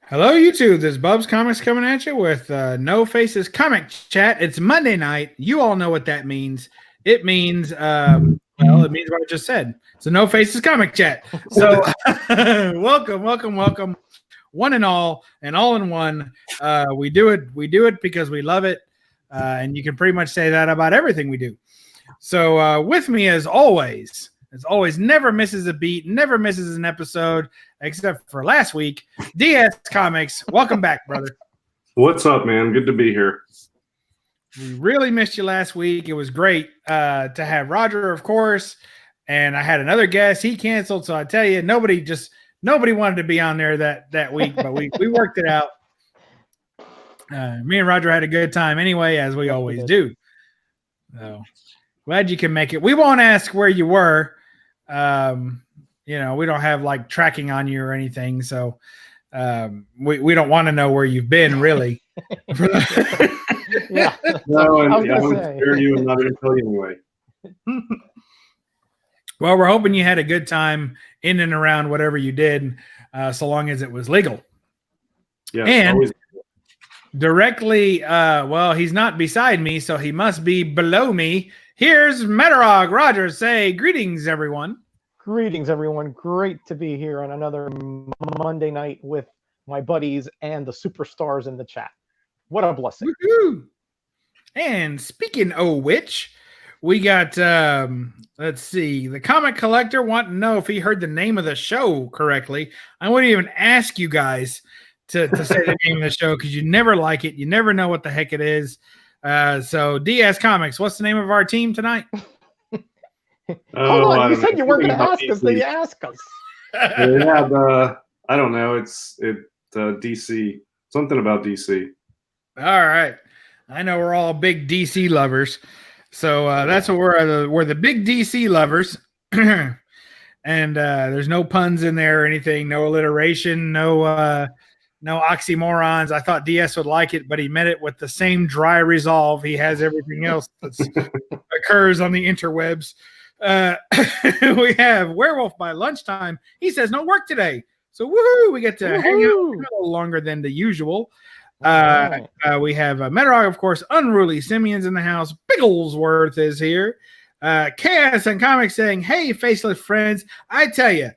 Hello, YouTube. This is Bub's Comics coming at you with No Faces Comic Chat. It's Monday night. You all know what that means. It means, it means what I just said. So, No Faces Comic Chat. So, welcome, one and all in one. We do it because we love it, and you can pretty much say that about everything we do. So, with me as always, never misses a beat, never misses an episode, except for last week. DS Comics, welcome back, brother. What's up, man? Good to be here. We really missed you last week. It was great to have Roger, of course, and I had another guest. He canceled, so I tell you, nobody wanted to be on there that week, but we worked it out. Me and Roger had a good time anyway, as we always do. So glad you can make it. We won't ask where you were. We don't have like tracking on you or anything, so we don't want to know where you've been, really. Yeah. No, and I would spare you and not even tell you anyway. Well, we're hoping you had a good time in and around whatever you did, so long as it was legal. Yeah, and always. Directly, he's not beside me, so he must be below me. Here's Metarog. Roger, say greetings, everyone. Greetings, everyone. Great to be here on another Monday night with my buddies and the superstars in the chat. What a blessing. Woo-hoo. And speaking of which, we got, let's see, the comic collector wanting to know if he heard the name of the show correctly. I wouldn't even ask you guys to say the name of the show because you never like it. You never know what the heck it is. So DS Comics, what's the name of our team tonight? Hold on, you said you weren't going to ask us, then you ask us. Yeah, I don't know. It's DC. Something about DC. All right. I know we're all big DC lovers. So that's what we're the big DC lovers. And there's no puns in there or anything, no alliteration, no oxymorons. I thought DS would like it, but he met it with the same dry resolve he has everything else that occurs on the interwebs. We have Werewolf by lunchtime. He says no work today. So woohoo, we get to hang out a little longer than the usual. We have Metarog, of course, Unruly Simeon's in the house. Bigglesworth is here. Chaos and Comics saying, hey, faceless friends, I tell you,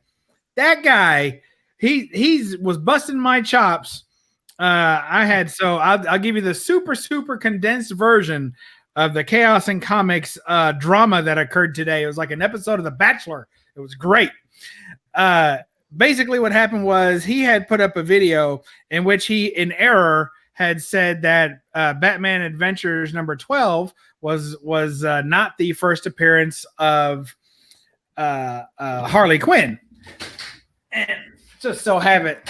that guy, he was busting my chops. I'll give you the super condensed version of the Chaos and Comics drama that occurred today. It was like an episode of The Bachelor. It was great. Basically what happened was he had put up a video in which he, in error, had said that Batman Adventures number 12 was not the first appearance of Harley Quinn. And just so happened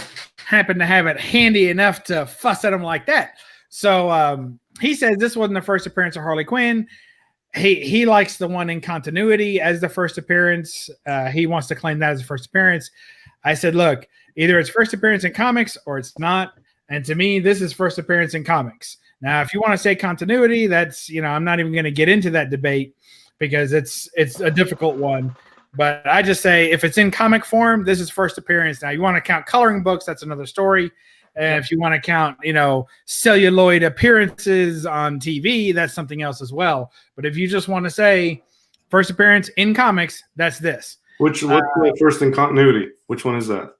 to have it handy enough to fuss at him like that. So he says this wasn't the first appearance of Harley Quinn. He likes the one in continuity as the first appearance. He wants to claim that as the first appearance. I said, look, either it's first appearance in comics or it's not. And to me, this is first appearance in comics. Now, if you want to say continuity, that's, I'm not even going to get into that debate because it's a difficult one. But I just say if it's in comic form, this is first appearance. Now, you want to count coloring books, that's another story. And if you want to count, celluloid appearances on TV, that's something else as well. But if you just want to say first appearance in comics, that's this. What's the first in continuity? Which one is that?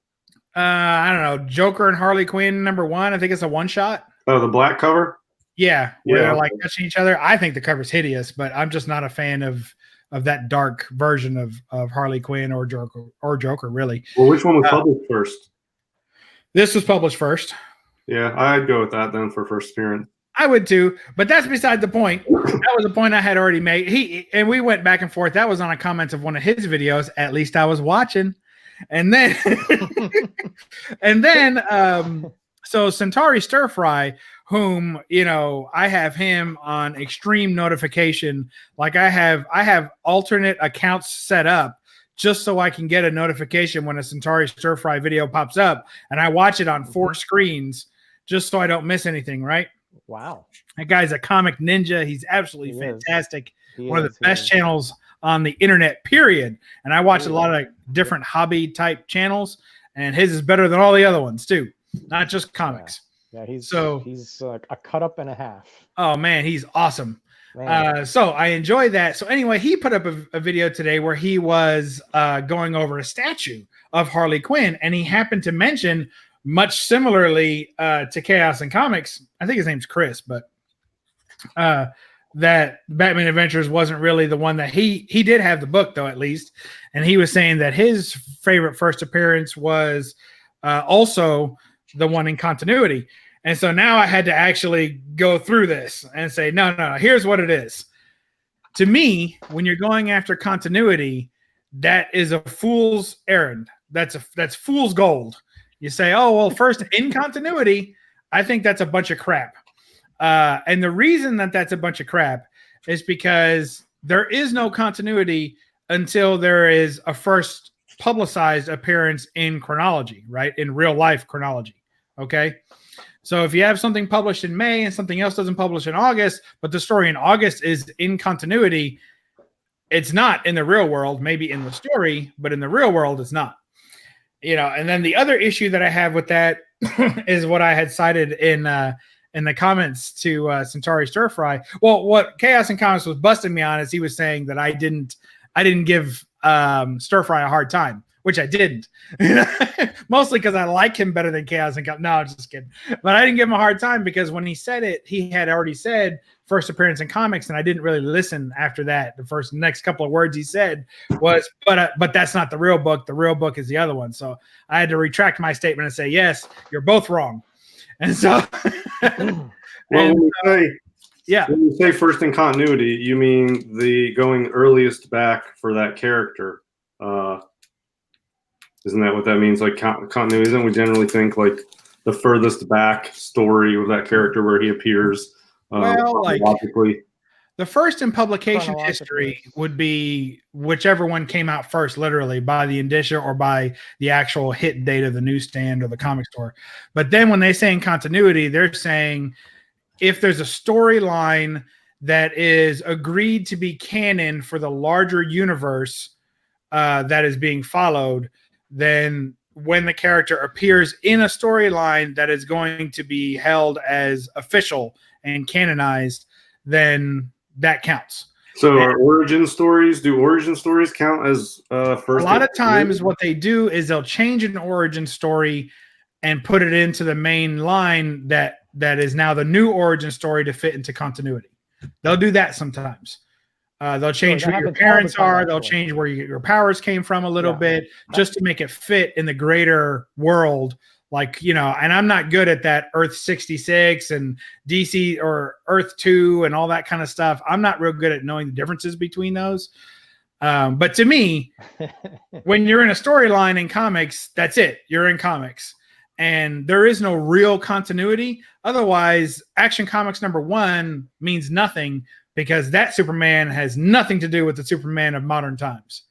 I don't know. Joker and Harley Quinn number 1. I think it's a one shot. Oh, the black cover? Yeah. Where they're like touching each other. I think the cover's hideous, but I'm just not a fan of that dark version of Harley Quinn or Joker, really. Well, which one was published first? This was published first. Yeah, I'd go with that then for first appearance. I would too, but that's beside the point. That was a point I had already made. We went back and forth. That was on a comment of one of his videos. At least I was watching. And then so Centauri Stir Fry, whom I have him on extreme notification. Like I have alternate accounts set up just so I can get a notification when a Centauri Stir Fry video pops up, and I watch it on 4 screens just so I don't miss anything. Right? Wow, that guy's a comic ninja. He's absolutely fantastic. One of the best channels on the internet, period. And I watch a lot of different hobby type channels, and his is better than all the other ones too. not just comics. Yeah, he's a cut up and a half. Oh man, he's awesome. Man. So I enjoy that. So anyway, he put up a video today where he was going over a statue of Harley Quinn, and he happened to mention, much similarly to Chaos and Comics, I think his name's Chris, but that Batman Adventures wasn't really the one that he did have the book though, at least, and he was saying that his favorite first appearance was also the one in continuity. And so now I had to actually go through this and say, no, here's what it is. To me, when you're going after continuity, that is a fool's errand. That's fool's gold. You say, oh, well, first in continuity, I think that's a bunch of crap. And the reason that that's a bunch of crap is because there is no continuity until there is a first publicized appearance in chronology, right? In real life chronology. Okay. So if you have something published in May and something else doesn't publish in August, but the story in August is in continuity, it's not in the real world, maybe in the story, but in the real world, it's not. And then the other issue that I have with that is what I had cited in the comments to Centauri Stir Fry. Well, what Chaos and Comics was busting me on is he was saying that I didn't give Stir Fry a hard time, which I didn't. Mostly because I like him better than Chaos and Comics. No, I'm just kidding. But I didn't give him a hard time because when he said it, he had already said first appearance in comics, and I didn't really listen after that. The next couple of words he said was, but that's not the real book. The real book is the other one. So I had to retract my statement and say, yes, you're both wrong. And so, when you say first in continuity, you mean the going earliest back for that character. Isn't that what that means? Like continuity, isn't we generally think like the furthest back story of that character where he appears logically. The first in publication history would be whichever one came out first, literally by the indicia or by the actual hit date of the newsstand or the comic store. But then when they say in continuity, they're saying if there's a storyline that is agreed to be canon for the larger universe that is being followed, then when the character appears in a storyline that is going to be held as official and canonized, then that counts. So origin stories count as first? A lot of times what they do is they'll change an origin story and put it into the main line that is now the new origin story to fit into continuity. They'll do that sometimes. They'll change who your parents are. They'll change where your powers came from a little bit just to make it fit in the greater world. Like, and I'm not good at that Earth 66 and DC or Earth 2 and all that kind of stuff. I'm not real good at knowing the differences between those. But to me, when you're in a storyline in comics, that's it. You're in comics. And there is no real continuity. Otherwise, Action Comics #1 means nothing because that Superman has nothing to do with the Superman of modern times.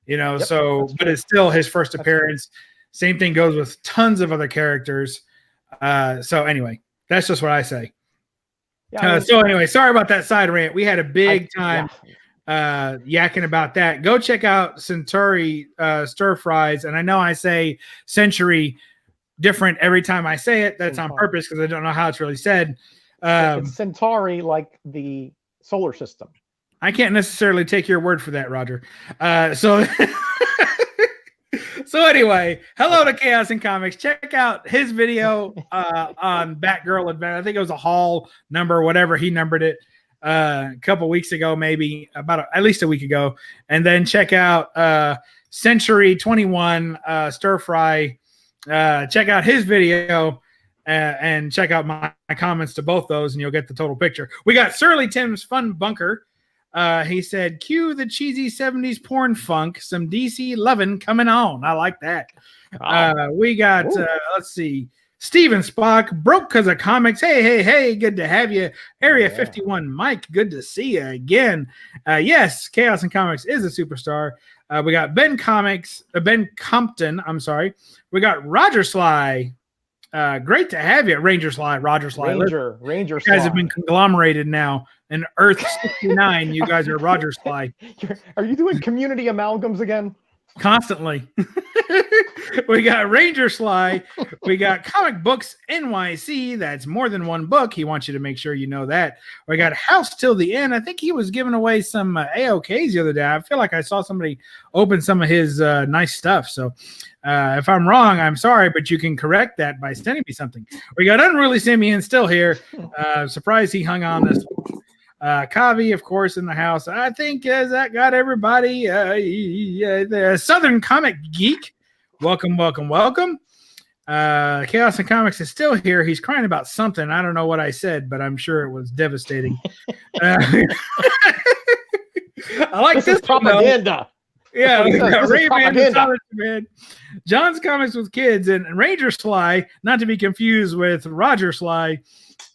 But it's still his first appearance. Same thing goes with tons of other characters. So anyway, that's just what I say. So anyway, sorry about that side rant. We had a big time yakking about that. Go check out Centauri Stir Fries. And I know I say Century different every time I say it. That's on purpose because I don't know how it's really said. It's Centauri, like the solar system. I can't necessarily take your word for that, Roger. So anyway, hello to Chaos and Comics. Check out his video on Batgirl Adventure. I think it was a haul number, whatever he numbered it a couple weeks ago, maybe at least a week ago. And then check out Century 21 Stir Fry. Check out his video and check out my comments to both those, and you'll get the total picture. We got Surly Tim's Fun Bunker. He said, cue the cheesy 70s porn funk, some DC lovin' coming on. I like that. We got, let's see, Steven Spock, broke because of comics. Hey, good to have you. Area 51 Mike, good to see you again. Yes, Chaos and Comics is a superstar. We got Ben Compton, I'm sorry. We got Roger Sly. Great to have you, Ranger Sly, Roger Sly. Ranger you Sly. guys have been conglomerated now. In Earth 69, you guys are Roger Sly. Are you doing community amalgams again? constantly. We got Ranger Sly. We got Comic Books NYC. That's more than one book. He wants you to make sure you know that. We got House Till the End. I think he was giving away some AOKs the other day. I feel like I saw somebody open some of his nice stuff. So if I'm wrong, I'm sorry, but you can correct that by sending me something. We got Unruly Simeon still here. Surprised he hung on this one. Kavi, of course, in the house. I think that got everybody. The Southern Comic Geek. Welcome. Chaos and Comics is still here. He's crying about something. I don't know what I said, but I'm sure it was devastating. I like this propaganda. Yeah, Rayman, John's Comics with Kids, and Ranger Sly, not to be confused with Roger Sly,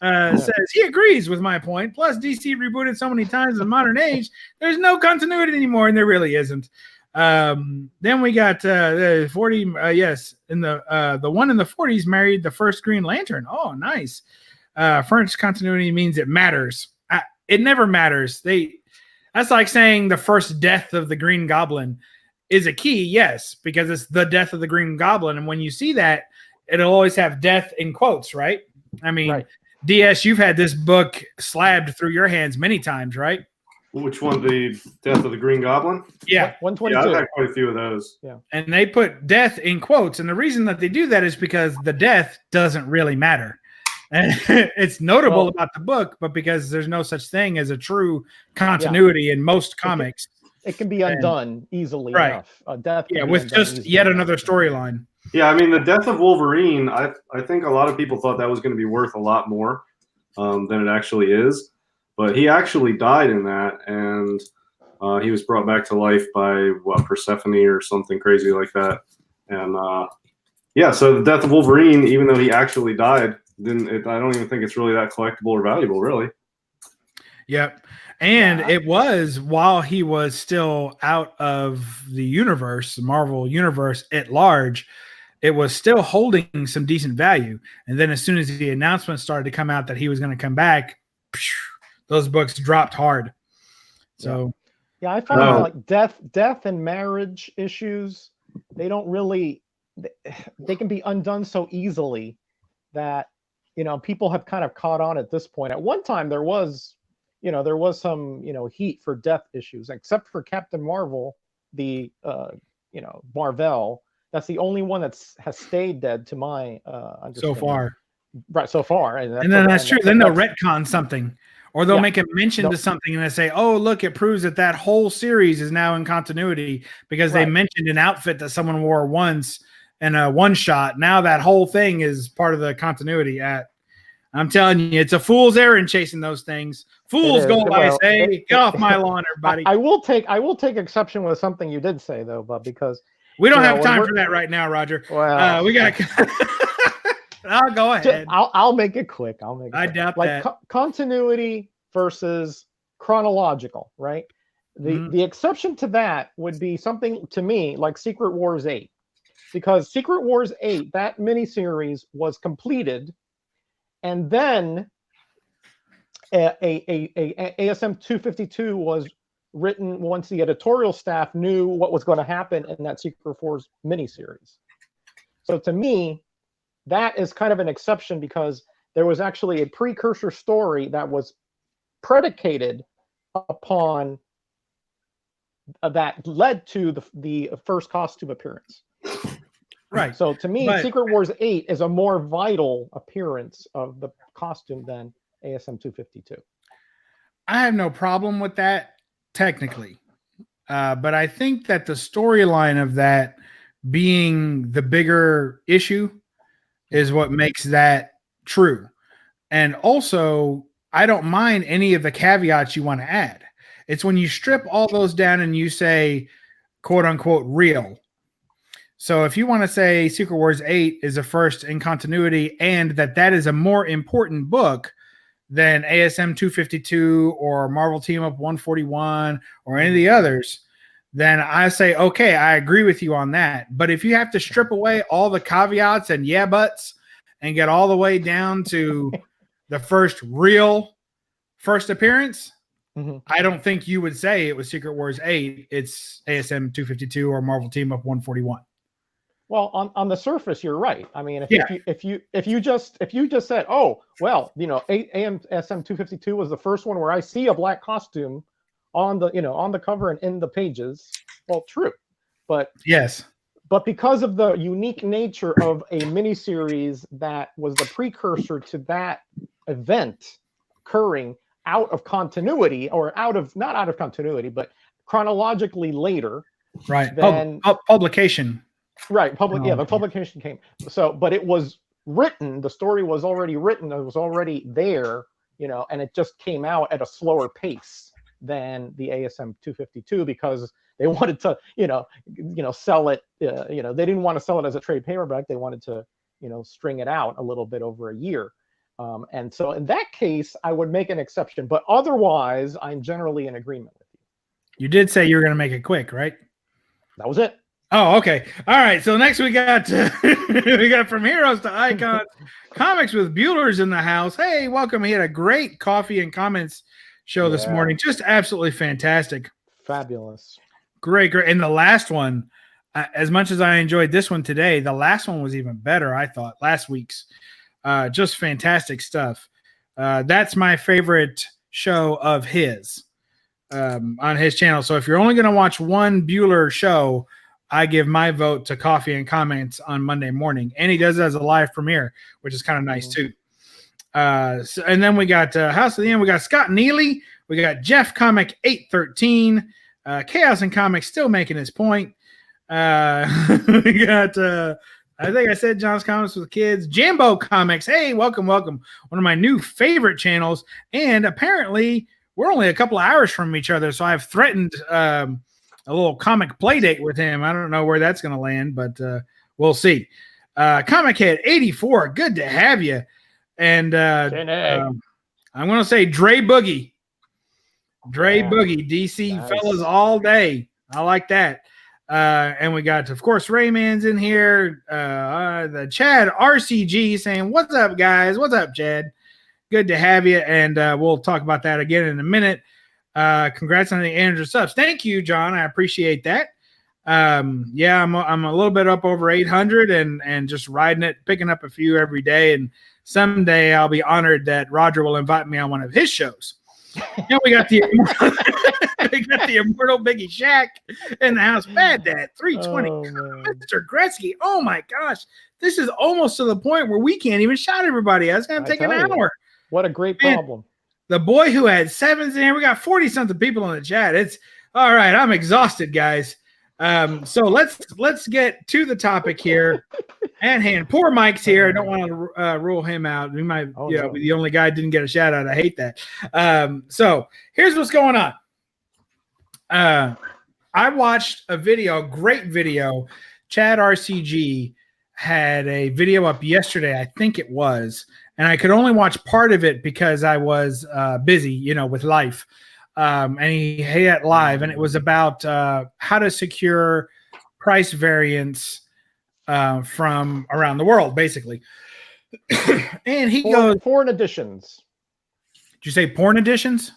says he agrees with my point. Plus, DC rebooted so many times in the modern age, there's no continuity anymore, and there really isn't. Then we got the 40. Yes, in the one in the 40s married the first Green Lantern. Oh, nice. French continuity means it matters. It never matters. That's like saying the first death of the Green Goblin is a key. Yes, because it's the death of the Green Goblin, and when you see that, it'll always have death in quotes, right? I mean, right. DS, you've had this book slabbed through your hands many times, right? Which one? The Death of the Green Goblin? Yeah. 122. Yeah, I've had quite a few of those. Yeah. And they put death in quotes. And the reason that they do that is because the death doesn't really matter. And it's notable about the book, but because there's no such thing as a true in most comics. It can be undone easily enough. Death with just yet another storyline. Yeah, I mean, the Death of Wolverine, I think a lot of people thought that was going to be worth a lot more than it actually is. But he actually died in that, and he was brought back to life by, Persephone or something crazy like that. And, so the Death of Wolverine, even though he actually died, I don't even think it's really that collectible or valuable, really. Yep. And it was while he was still out of the universe, the Marvel universe at large, it was still holding some decent value. And then as soon as the announcement started to come out that he was going to come back, those books dropped hard. So, I find like death and marriage issues, they don't really, they can be undone so easily that, people have kind of caught on at this point. At one time, there was some, heat for death issues, except for Captain Marvel, the, Marvel. That's the only one has stayed dead to my understanding. So far. Right, so far. And then that's true. Then they'll retcon something. Or they'll make a mention to something and they say, oh, look, it proves that whole series is now in continuity because they mentioned an outfit that someone wore once in a one shot. Now that whole thing is part of the continuity. I'm telling you, it's a fool's errand chasing those things. Fools gold, I say. Get off my lawn, everybody. I will take exception with something you did say, though, Bob, because we don't have time for that right now, Roger. Well, we got I'll go ahead. I'll make it quick. I doubt that. Continuity versus chronological, right? The exception to that would be something to me like Secret Wars 8, because Secret Wars 8, that miniseries was completed, and then a ASM 252 was written once the editorial staff knew what was going to happen in that Secret Wars miniseries. So to me, that is kind of an exception because there was actually a precursor story that was predicated upon that led to the first costume appearance. Right. So to me, Secret Wars 8 is a more vital appearance of the costume than ASM 252. I have no problem with that technically. But I think that the storyline of that being the bigger issue is what makes that true. And also, I don't mind any of the caveats you want to add. It's when you strip all those down and you say, quote unquote, real. So if you want to say Secret Wars 8 is a first in continuity and that is a more important book than ASM 252 or Marvel Team Up 141 or any of the others, then I say, okay, I agree with you on that. But if you have to strip away all the caveats and buts and get all the way down to the first appearance, I don't think you would say it was Secret Wars 8. It's ASM 252 or Marvel Team Up 141. Well, on the surface, you're right. I mean, Yeah. if you just said, oh, well, ASM 252 was the first one where I see a black costume on the cover and in the pages. Well, true, but yes, but because of the unique nature of a miniseries that was the precursor to that event occurring out of continuity, or not out of continuity, but chronologically later. right. Then Publication. Right. The publication came. So, but it was written, the story was already written, it was already there, and it just came out at a slower pace than the ASM 252 because they wanted to, sell it, they didn't want to sell it as a trade paperback. They wanted to, string it out a little bit over a year. And so in that case, I would make an exception, but otherwise I'm generally in agreement with you. You did say you were going to make it quick, right? That was it. Oh, okay. All right. So next we got we got From Heroes to Icons Comics with Bueller's in the house. Hey, welcome. He had a great coffee and comments show this morning. Just absolutely fantastic. Fabulous. Great. And the last one, as much as I enjoyed this one today, the last one was even better, I thought, last week's. Just fantastic stuff. That's my favorite show of his on his channel. So if you're only going to watch one Bueller show, I give my vote to Coffee and Comments on Monday morning. And he does it as a live premiere, which is kind of nice too. And then we got House of the End. We got Scott Neely. We got Jeff Comic 813. Chaos and Comics still making his point. We got I think I said John's Comics with Kids. Jambo Comics. Hey, welcome. One of my new favorite channels. And apparently we're only a couple of hours from each other. So I've threatened a little comic play date with him. I don't know where that's going to land, but we'll see. Comic Head 84. Good to have you. And I'm going to say Dre Boogie. Boogie. DC nice. Fellas all day. I like that. And we got, of course, Rayman's in here. The Chad RCG saying, what's up, guys? What's up, Chad? Good to have you. And we'll talk about that again in a minute. Congrats on the Andrew subs. Thank you, John. I appreciate that. I'm a little bit up over 800 and just riding it, picking up a few every day. And someday I'll be honored that Roger will invite me on one of his shows. We got the immortal Biggie Shack in the house. Bad Dad 320. Mr. Gretzky. Oh my gosh, this is almost to the point where we can't even shout everybody. It's gonna take an hour. What a great problem. The boy who had sevens in here. We got 40-something people in the chat. It's all right. I'm exhausted, guys. So let's get to the topic here. And poor Mike's here. I don't want to rule him out. We might, be the only guy who didn't get a shout out. I hate that. So here's what's going on. I watched a great video. Chad RCG had a video up yesterday, I think it was, and I could only watch part of it because I was busy, with life. And he had it live, and it was about how to secure price variance from around the world, basically. And he goes foreign editions. Did you say porn editions?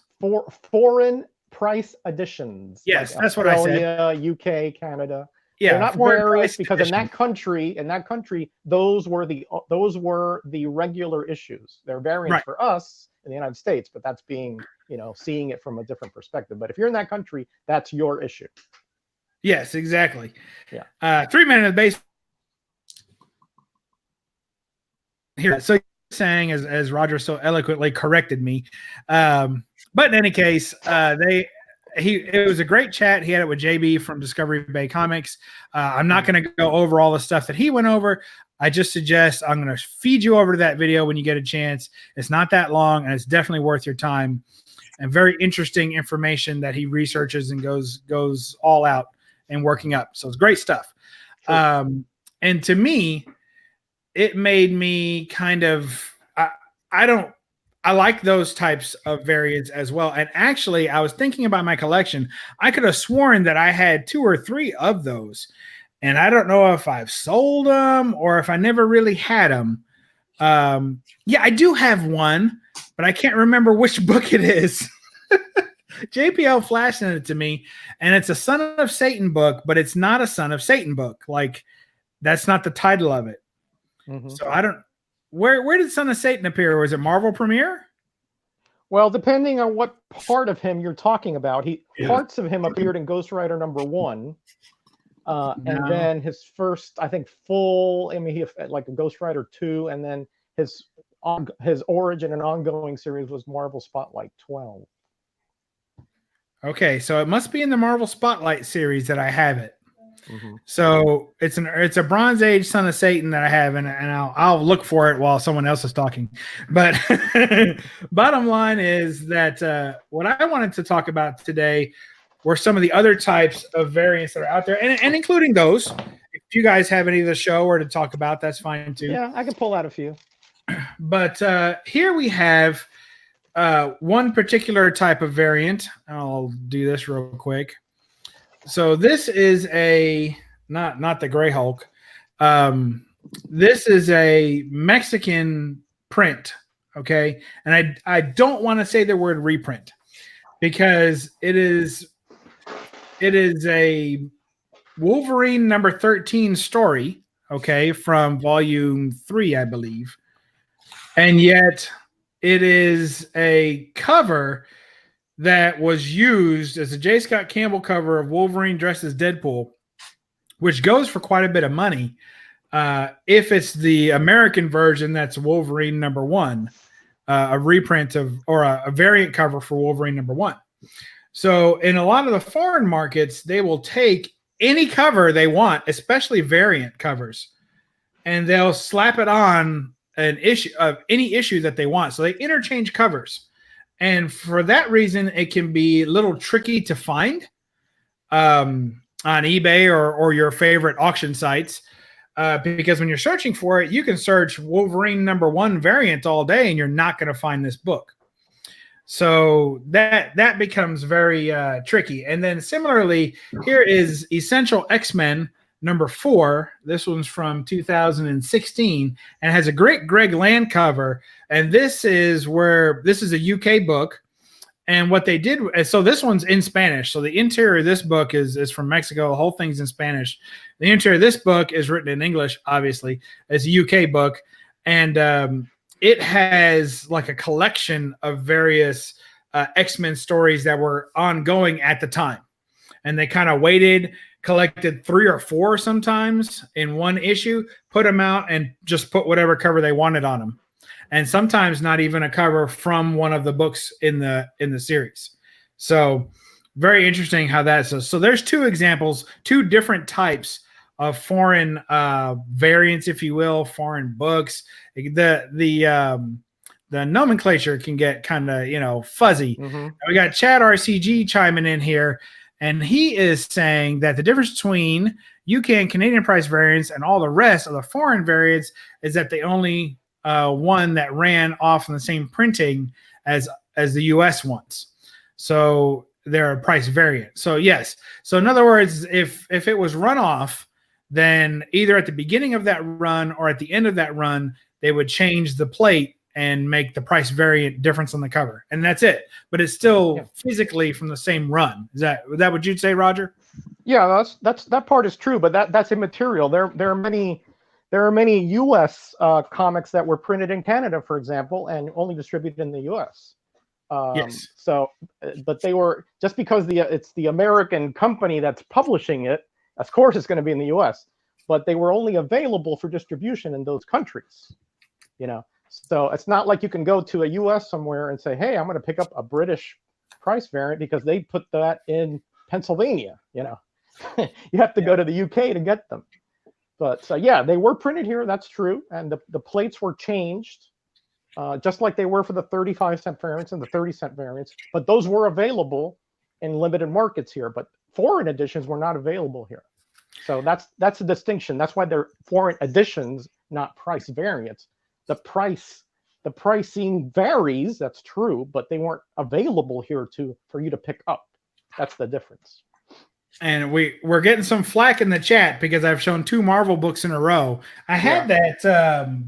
Foreign price editions. Yes, like that's Australia, what I said. UK, Canada. Yeah, they're not various because in that country, those were the regular issues. They're variants for us in the United States, but that's being, seeing it from a different perspective. But if you're in that country, that's your issue. Yes, exactly. Yeah. 3 minute base here. So you're saying, as Roger so eloquently corrected me, but in any case, it was a great chat. He had it with JB from Discovery Bay Comics. I'm not going to go over all the stuff that he went over. I just suggest I'm going to feed you over to that video when you get a chance. It's not that long, and it's definitely worth your time. And very interesting information that he researches and goes all out and working up. So it's great stuff. Sure. And to me, it made me kind of I like those types of variants as well. And actually, I was thinking about my collection. I could have sworn that I had 2 or 3 of those. And I don't know if I've sold them or if I never really had them. I do have one, but I can't remember which book it is. JPL Flash sent it to me, and it's a Son of Satan book, but it's not a Son of Satan book. Like, that's not the title of it. So I don't. Where did Son of Satan appear? Was it Marvel Premiere? Well, depending on what part of him you're talking about, parts of him appeared in Ghost Rider #1, and then his first, I think, full. I mean, he like a Ghost Rider 2, and then his origin and ongoing series was Marvel Spotlight 12. Okay, so it must be in the Marvel Spotlight series that I have it. So it's a Bronze Age Son of Satan that I have, and I'll look for it while someone else is talking. But bottom line is that what I wanted to talk about today were some of the other types of variants that are out there, and including those. If you guys have any of the show or to talk about, that's fine too. Yeah, I can pull out a few. But here we have one particular type of variant. I'll do this real quick. So this is a not the Gray Hulk. This is a Mexican print, okay? And I don't want to say the word reprint because it is a Wolverine number 13 story, okay, from volume 3, I believe. And yet it is a cover that was used as a J. Scott Campbell cover of Wolverine dressed as Deadpool, which goes for quite a bit of money. If it's the American version, that's Wolverine #1, a reprint of or a variant cover for Wolverine #1. So in a lot of the foreign markets, they will take any cover they want, especially variant covers, and they'll slap it on an issue of any issue that they want. So they interchange covers. And for that reason, it can be a little tricky to find on eBay or your favorite auction sites because when you're searching for it, you can search Wolverine #1 variant all day and you're not going to find this book. So that becomes very tricky. And then similarly, here is Essential X-Men #4. This one's from 2016 and has a great Greg Land cover. And this is a UK book. And what they did, so this one's in Spanish. So the interior of this book is from Mexico. The whole thing's in Spanish. The interior of this book is written in English, obviously. It's a UK book. And it has like a collection of various X-Men stories that were ongoing at the time. And they kind of waited, collected 3 or 4 sometimes in one issue, put them out, and just put whatever cover they wanted on them. And sometimes not even a cover from one of the books in the series. So very interesting how that is. So there's 2 examples, 2 different types of foreign variants, if you will, foreign books. The nomenclature can get kind of fuzzy. We got Chad RCG chiming in here, and he is saying that the difference between UK and Canadian price variants and all the rest of the foreign variants is that they only one that ran off in the same printing as the US ones. So they're a price variant. So yes. So in other words, if it was run off, then either at the beginning of that run or at the end of that run, they would change the plate and make the price variant difference on the cover. And that's it. But it's still physically from the same run. Is that what you'd say, Roger? Yeah, that part is true, but that's immaterial. There are many U.S. Comics that were printed in Canada, for example, and only distributed in the U.S. Yes. So, but they were just because it's the American company that's publishing it. Of course, it's going to be in the U.S., but they were only available for distribution in those countries. So it's not like you can go to a U.S. somewhere and say, "Hey, I'm going to pick up a British price variant because they put that in Pennsylvania." You have to go to the U.K. to get them. But yeah, they were printed here. That's true. And the plates were changed, just like they were for the 35-cent variants and the 30-cent variants. But those were available in limited markets here. But foreign editions were not available here. So that's a distinction. That's why they're foreign editions, not price variants. The pricing varies. That's true. But they weren't available here for you to pick up. That's the difference. and we're getting some flack in the chat because I've shown 2 Marvel books in a row. I had that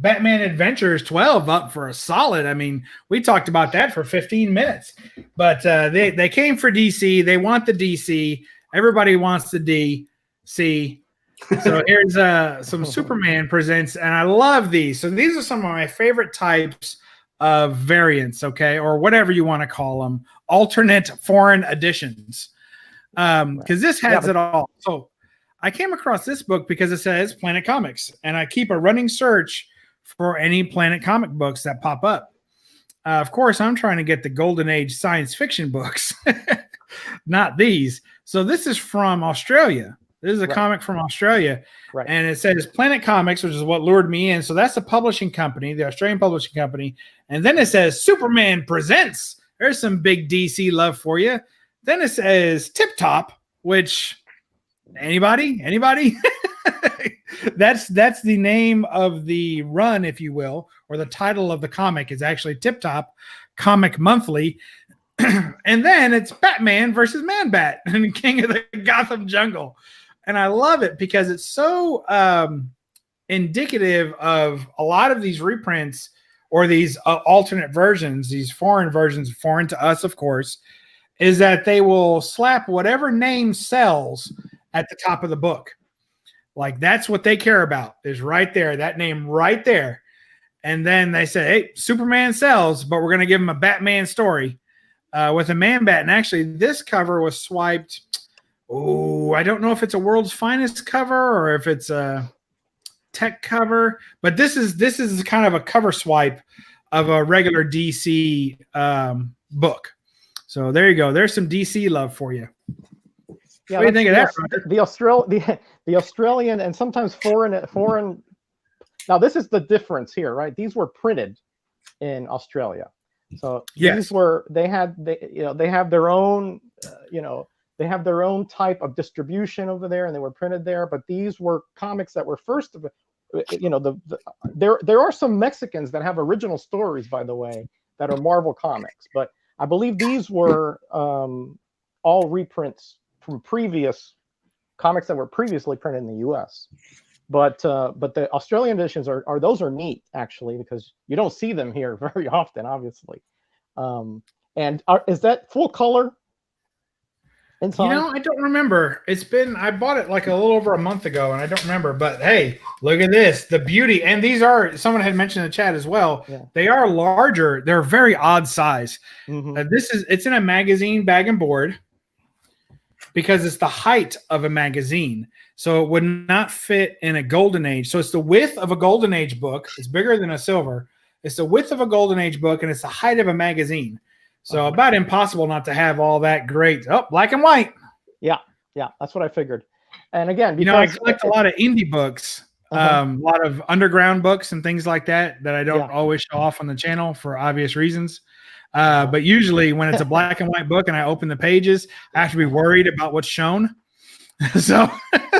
Batman Adventures 12 up for a solid. I mean, we talked about that for 15 minutes, but they came for DC. They want the DC. Everybody wants the DC. So here's some Superman presents, and I love these. So these are some of my favorite types of variants, okay, or whatever you want to call them, alternate foreign editions. Because this has it all. So I came across this book because it says Planet Comics, and I keep a running search for any Planet comic books that pop up. Of course, I'm trying to get the Golden Age science fiction books, not these. So this is from Australia. This is a comic from Australia, and it says Planet Comics, which is what lured me in. So that's the publishing company, the Australian publishing company. And then it says Superman Presents. There's some big DC love for you. Then it says Tip Top, which anybody? that's the name of the run, if you will, or the title of the comic is actually Tip Top Comic Monthly. And then it's Batman versus Man-Bat and King of the Gotham Jungle. And I love it because it's so indicative of a lot of these reprints or these alternate versions, these foreign versions, foreign to us, of course, is that they will slap whatever name sells at the top of the book. Like that's what they care about is right there, that name right there. And then they say, hey, Superman sells, but we're going to give him a Batman story with a Man-Bat. And actually this cover was swiped. Oh, I don't know if it's a World's Finest cover or if it's a tech cover, but this is kind of a cover swipe of a regular DC book. So there you go. There's some DC love for you. Yeah, what do you think of that? The Australian and sometimes foreign. Now this is the difference here, right? These were printed in Australia, so these were they have their own they have their own type of distribution over there, and they were printed there. But these were comics that were first of there are some Mexicans that have original stories, by the way, that are Marvel comics, but I believe these were all reprints from previous comics that were previously printed in the U.S. But the Australian editions are neat actually because you don't see them here very often, obviously. Is that full color? Inside? I don't remember. I bought it like a little over a month ago, and I don't remember. But hey, look at this, the beauty. And these are, someone had mentioned in the chat as well. Yeah. They are larger. They're a very odd size. Mm-hmm. It's in a magazine bag and board because it's the height of a magazine. So it would not fit in a Golden Age. So it's the width of a Golden Age book. It's bigger than a silver. It's the width of a Golden Age book, and it's the height of a magazine. So about impossible not to have all that great. Oh, black and white. Yeah, that's what I figured. And again, because I collect a lot of indie books, a lot of underground books and things like that I don't always show off on the channel for obvious reasons. But usually when it's a black and white book and I open the pages, I have to be worried about what's shown. So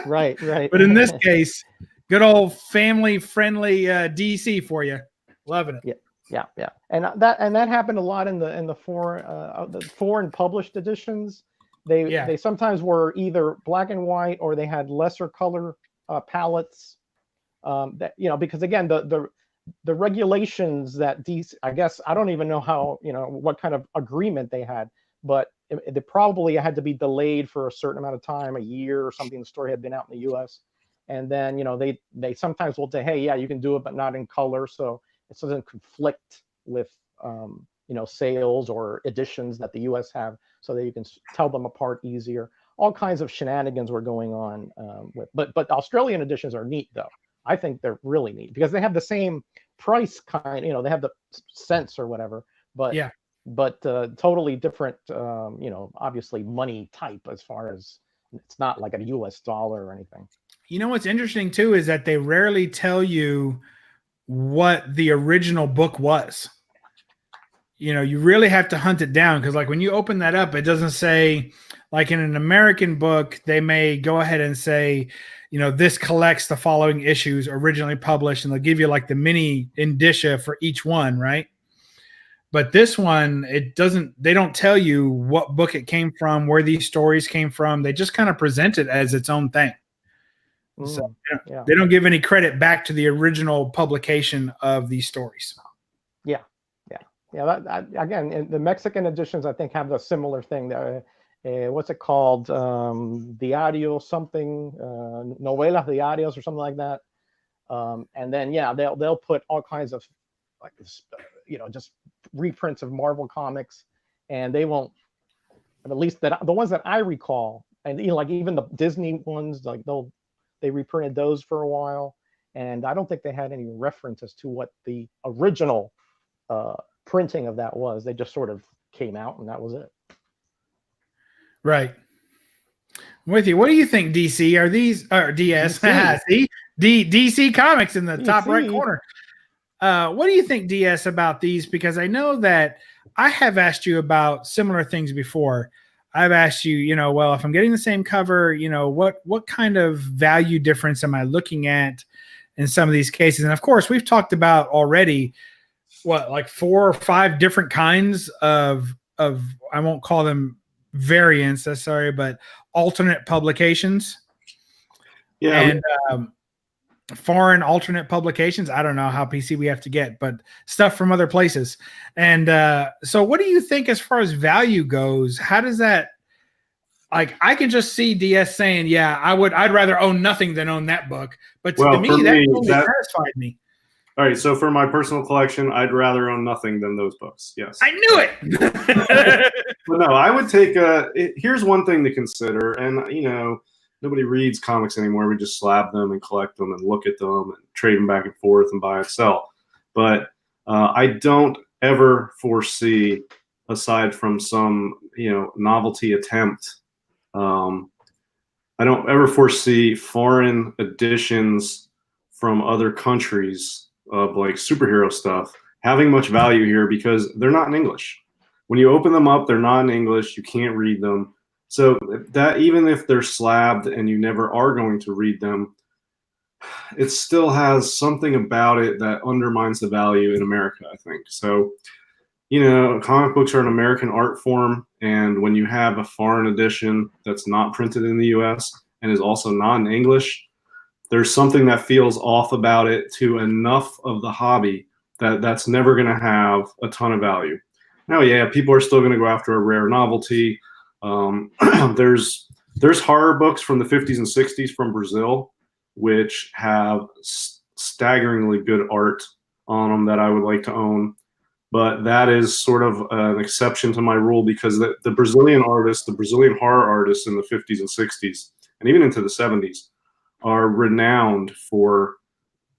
right. But in this case, good old family-friendly DC for you. Loving it. Yeah, and that happened a lot in the foreign published editions. They sometimes were either black and white or they had lesser color palettes. Because again the regulations that DC, I guess I don't even know how what kind of agreement they had, but they probably had to be delayed for a certain amount of time, a year or something. The story had been out in the U.S. and then they sometimes will say, hey, yeah, you can do it, but not in color, so it doesn't conflict with sales or editions that the U.S. have, so that you can tell them apart easier. All kinds of shenanigans were going on but Australian editions are neat though. I think they're really neat because they have the same price kind. They have the cents or whatever, but totally different. Obviously money type as far as it's not like a U.S. dollar or anything. What's interesting too is that they rarely tell you what the original book was. You really have to hunt it down because like when you open that up, it doesn't say, like in an American book, they may go ahead and say, this collects the following issues originally published, and they'll give you like the mini indicia for each one, right? But this one, it doesn't. They don't tell you what book it came from, where these stories came from. They just kind of present it as its own thing. So they don't give any credit back to the original publication of these stories. Yeah. Again, the Mexican editions, I think, have a similar thing. What's it called? Diario something, novelas diarios or something like that. And then they'll put all kinds of just reprints of Marvel comics, and they won't. At least the ones that I recall, and like even the Disney ones, like they reprinted those for a while, and I don't think they had any reference as to what the original printing of that was. They just sort of came out, and that was it. Right. I'm with you. What do you think, DC? Are these DS? See, DC Comics in the top right corner. What do you think, DS, about these? Because I know that I have asked you about similar things before. I've asked you, well, if I'm getting the same cover, what kind of value difference am I looking at in some of these cases? And of course, we've talked about already like 4 or 5 different kinds of I won't call them variants, but alternate publications. Yeah. And foreign alternate publications. I don't know how PC we have to get, but stuff from other places. And so what do you think as far as value goes? How does that, like, I can just see DS saying, yeah, I'd rather own nothing than own that book. But to me, that totally satisfied me. All right, so for my personal collection, I'd rather own nothing than those books. Yes. I knew it. But no, I would take here's one thing to consider, and nobody reads comics anymore. We just slab them and collect them and look at them and trade them back and forth and buy and sell. But I don't ever foresee, aside from some novelty attempt, I don't ever foresee foreign editions from other countries of like superhero stuff having much value here because they're not in English. When you open them up, they're not in English. You can't read them. So that even if they're slabbed and you never are going to read them, it still has something about it that undermines the value in America, I think. So, comic books are an American art form. And when you have a foreign edition that's not printed in the US and is also not in English, there's something that feels off about it to enough of the hobby that's never going to have a ton of value. Now, yeah, people are still going to go after a rare novelty. There's horror books from the 50s and 60s from Brazil, which have staggeringly good art on them that I would like to own. But that is sort of an exception to my rule because the Brazilian artists, the Brazilian horror artists in the 50s and 60s, and even into the 70s, are renowned for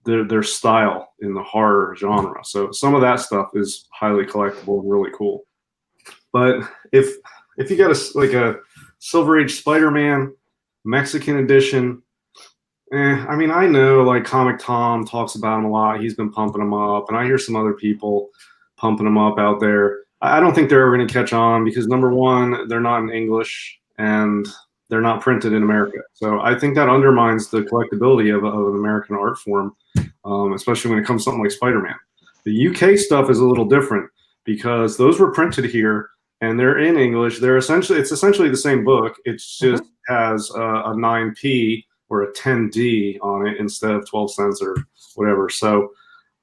their style in the horror genre. So some of that stuff is highly collectible and really cool. But if you got a Silver Age Spider-Man Mexican edition, I mean, I know like Comic Tom talks about him a lot. He's been pumping them up, and I hear some other people pumping them up out there. I don't think they're ever going to catch on because number one, they're not in English and they're not printed in America. So I think that undermines the collectability of an American art form, especially when it comes to something like Spider-Man. The UK stuff is a little different because those were printed here and they're in English. It's essentially the same book. It just has a 9p or a 10d on it instead of 12 cents or whatever. So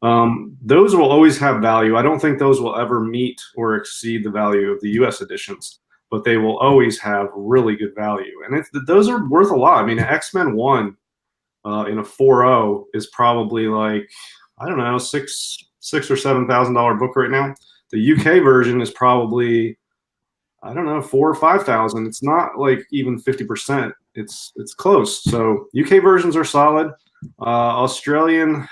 those will always have value. I don't think those will ever meet or exceed the value of the US editions, but they will always have really good value. And those are worth a lot. I mean, X-Men 1 in a 4.0 is probably like, I don't know, $6,000 or $7,000 book right now. The UK version is probably, I don't know, 4,000 or 5,000. It's not like even 50%. It's close. So UK versions are solid. Australian,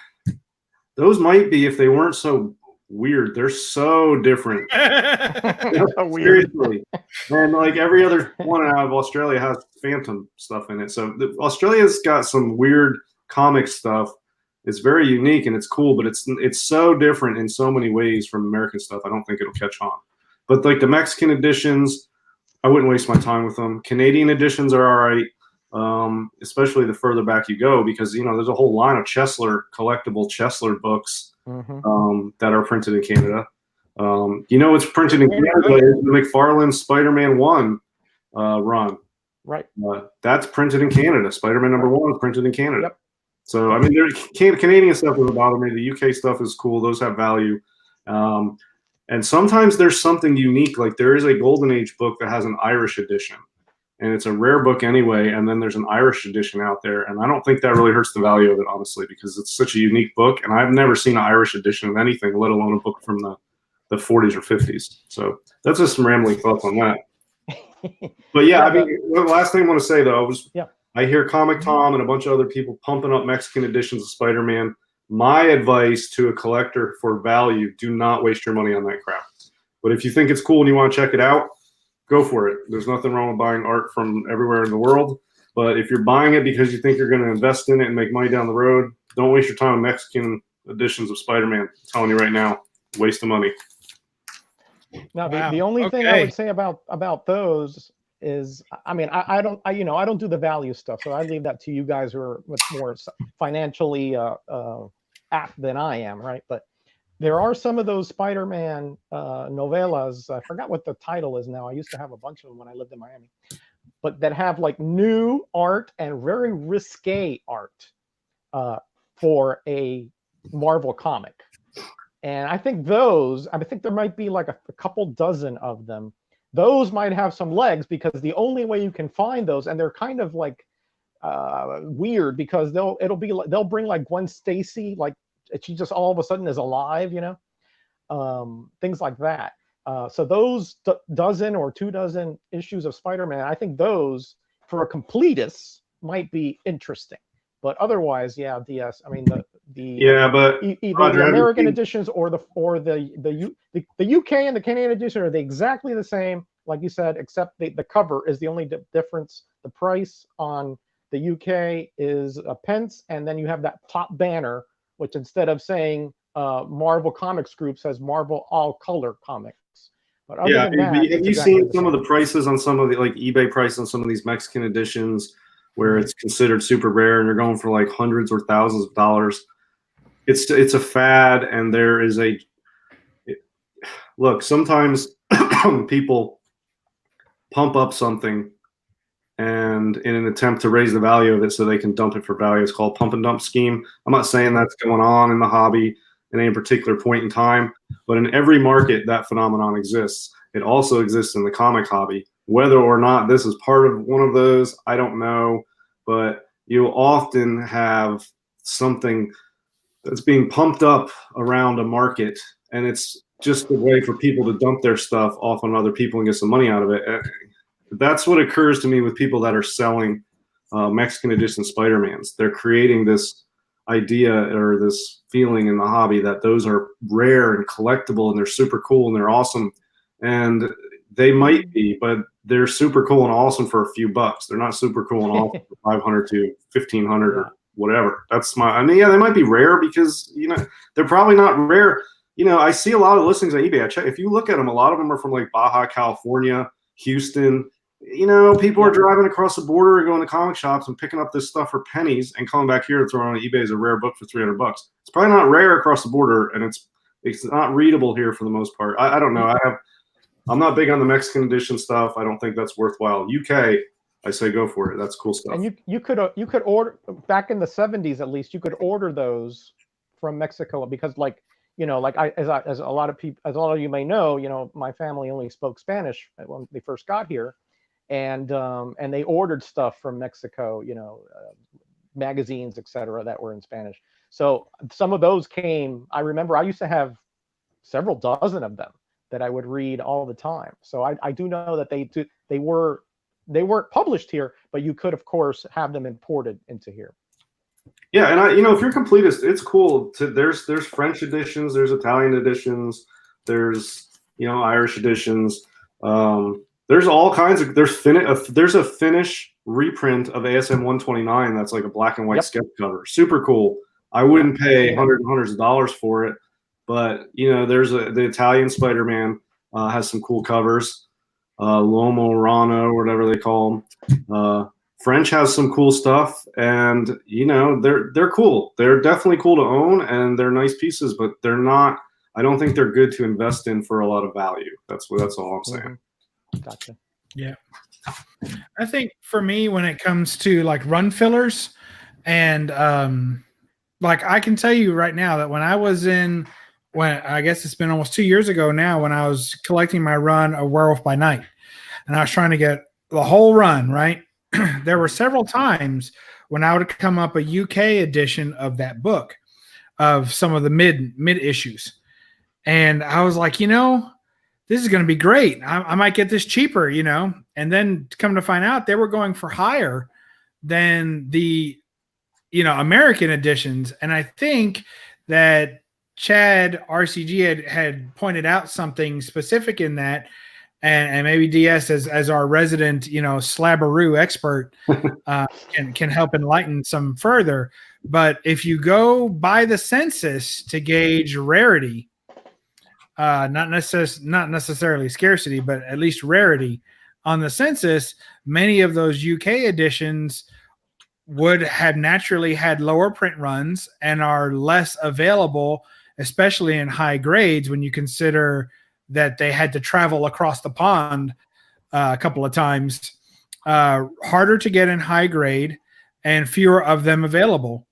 those might be if they weren't so weird. They're so different. Seriously. And like every other one out of Australia has Phantom stuff in it. So Australia's got some weird comic stuff. It's very unique and it's cool, but it's so different in so many ways from American stuff. I don't think it'll catch on. But like the Mexican editions, I wouldn't waste my time with them. Canadian editions are all right. Especially the further back you go, because there's a whole line of collectible Chesler books that are printed in Canada. It's printed in Canada is the McFarlane Spider-Man 1 run. Right. That's printed in Canada. Spider-Man #1 is printed in Canada. Yep. So, I mean, Canadian stuff doesn't bother me. The UK stuff is cool. Those have value. And sometimes there's something unique. Like there is a Golden Age book that has an Irish edition. And it's a rare book anyway. And then there's an Irish edition out there. And I don't think that really hurts the value of it, honestly, because it's such a unique book. And I've never seen an Irish edition of anything, let alone a book from the 40s or 50s. So that's just some rambling thoughts on that. But yeah, I mean, the last thing I want to say though was I hear Comic Tom and a bunch of other people pumping up Mexican editions of Spider-Man. My advice to a collector for value: do not waste your money on that crap. But if you think it's cool and you want to check it out, go for it. There's nothing wrong with buying art from everywhere in the world. But if you're buying it because you think you're going to invest in it and make money down the road, don't waste your time on Mexican editions of Spider-Man. I'm telling you right now, waste of money. Now, the only thing I would say about those is, I mean, I don't do the value stuff, so I leave that to you guys who are much more financially apt than I am, right? But there are some of those Spider-Man novellas. I forgot what the title is now. I used to have a bunch of them when I lived in Miami, but that have like new art and very risque art for a Marvel comic. And I think there might be like a couple dozen of them. Those might have some legs because the only way you can find those, and they're kind of like weird because they'll bring like Gwen Stacy, like she just all of a sudden is alive, things like that. So those dozen or 2 dozen issues of Spider-Man, I think those for a completist might be interesting. But otherwise, yeah, DS. I mean the either the American editions or the UK and the Canadian edition are exactly the same, like you said, except the cover is the only difference. The price on the UK is a pence, and then you have that top banner, which instead of saying Marvel Comics Group says Marvel All Color Comics. But other than that, have you seen some of the prices on some of the like eBay prices on some of these Mexican editions, where it's considered super rare and you're going for like hundreds or thousands of dollars? It's a fad, and there is look, sometimes people pump up something and in an attempt to raise the value of it so they can dump it for value. It's called pump and dump scheme. I'm not saying that's going on in the hobby at any particular point in time, but in every market that phenomenon exists. It also exists in the comic hobby. Whether or not this is part of one of those, I don't know, but you'll often have something that's being pumped up around a market, and it's just a way for people to dump their stuff off on other people and get some money out of it. That's what occurs to me with people that are selling Mexican edition Spider-Mans. They're creating this idea or this feeling in the hobby that those are rare and collectible and they're super cool and they're awesome. And they might be, but they're super cool and awesome for a few bucks. They're not super cool and awesome for 500 to 1,500 or whatever. I mean, yeah, they might be rare because, they're probably not rare. I see a lot of listings on eBay. I check, if you look at them, a lot of them are from like Baja California, Houston. People are driving across the border and going to comic shops and picking up this stuff for pennies and coming back here and throwing on eBay as a rare book for $300. It's probably not rare across the border, and it's not readable here for the most part. I don't know. I'm not big on the Mexican edition stuff. I don't think that's worthwhile. UK, I say go for it. That's cool stuff. And you could order back in the 70s, at least you could order those from Mexico because as a lot of you may know, my family only spoke Spanish when they first got here, and they ordered stuff from Mexico, magazines, etc., that were in Spanish. So some of those came. I remember I used to have several dozen of them that I would read all the time. So I do know that they weren't published here, but you could of course have them imported into here. Yeah, and if you're completist, it's cool. There's French editions, there's Italian editions, there's Irish editions. There's all kinds of there's a Finnish reprint of ASM 129 that's like a black and white sketch cover. Super cool. I wouldn't pay hundreds of dollars for it, but there's the Italian Spider-Man has some cool covers. Lomo Rano, whatever they call them. French has some cool stuff, and they're cool. They're definitely cool to own, and they're nice pieces, but they're not. I don't think they're good to invest in for a lot of value. That's all I'm saying. Gotcha. Yeah. I think for me, when it comes to like run fillers, and like I can tell you right now that when I guess it's been almost 2 years ago now, when I was collecting my run of Werewolf by Night, and I was trying to get the whole run, right? There were several times when I would come up a UK edition of that book of some of the mid issues. And I was like, this is going to be great. I might get this cheaper, and then come to find out they were going for higher than the, American editions. And I think that Chad RCG had pointed out something specific in that. And maybe DS as our resident, slabberoo expert can help enlighten some further. But if you go by the census to gauge rarity, not necessarily scarcity, but at least rarity on the census, many of those UK editions would have naturally had lower print runs and are less available, especially in high grades when you consider that they had to travel across the pond a couple of times, harder to get in high grade and fewer of them available.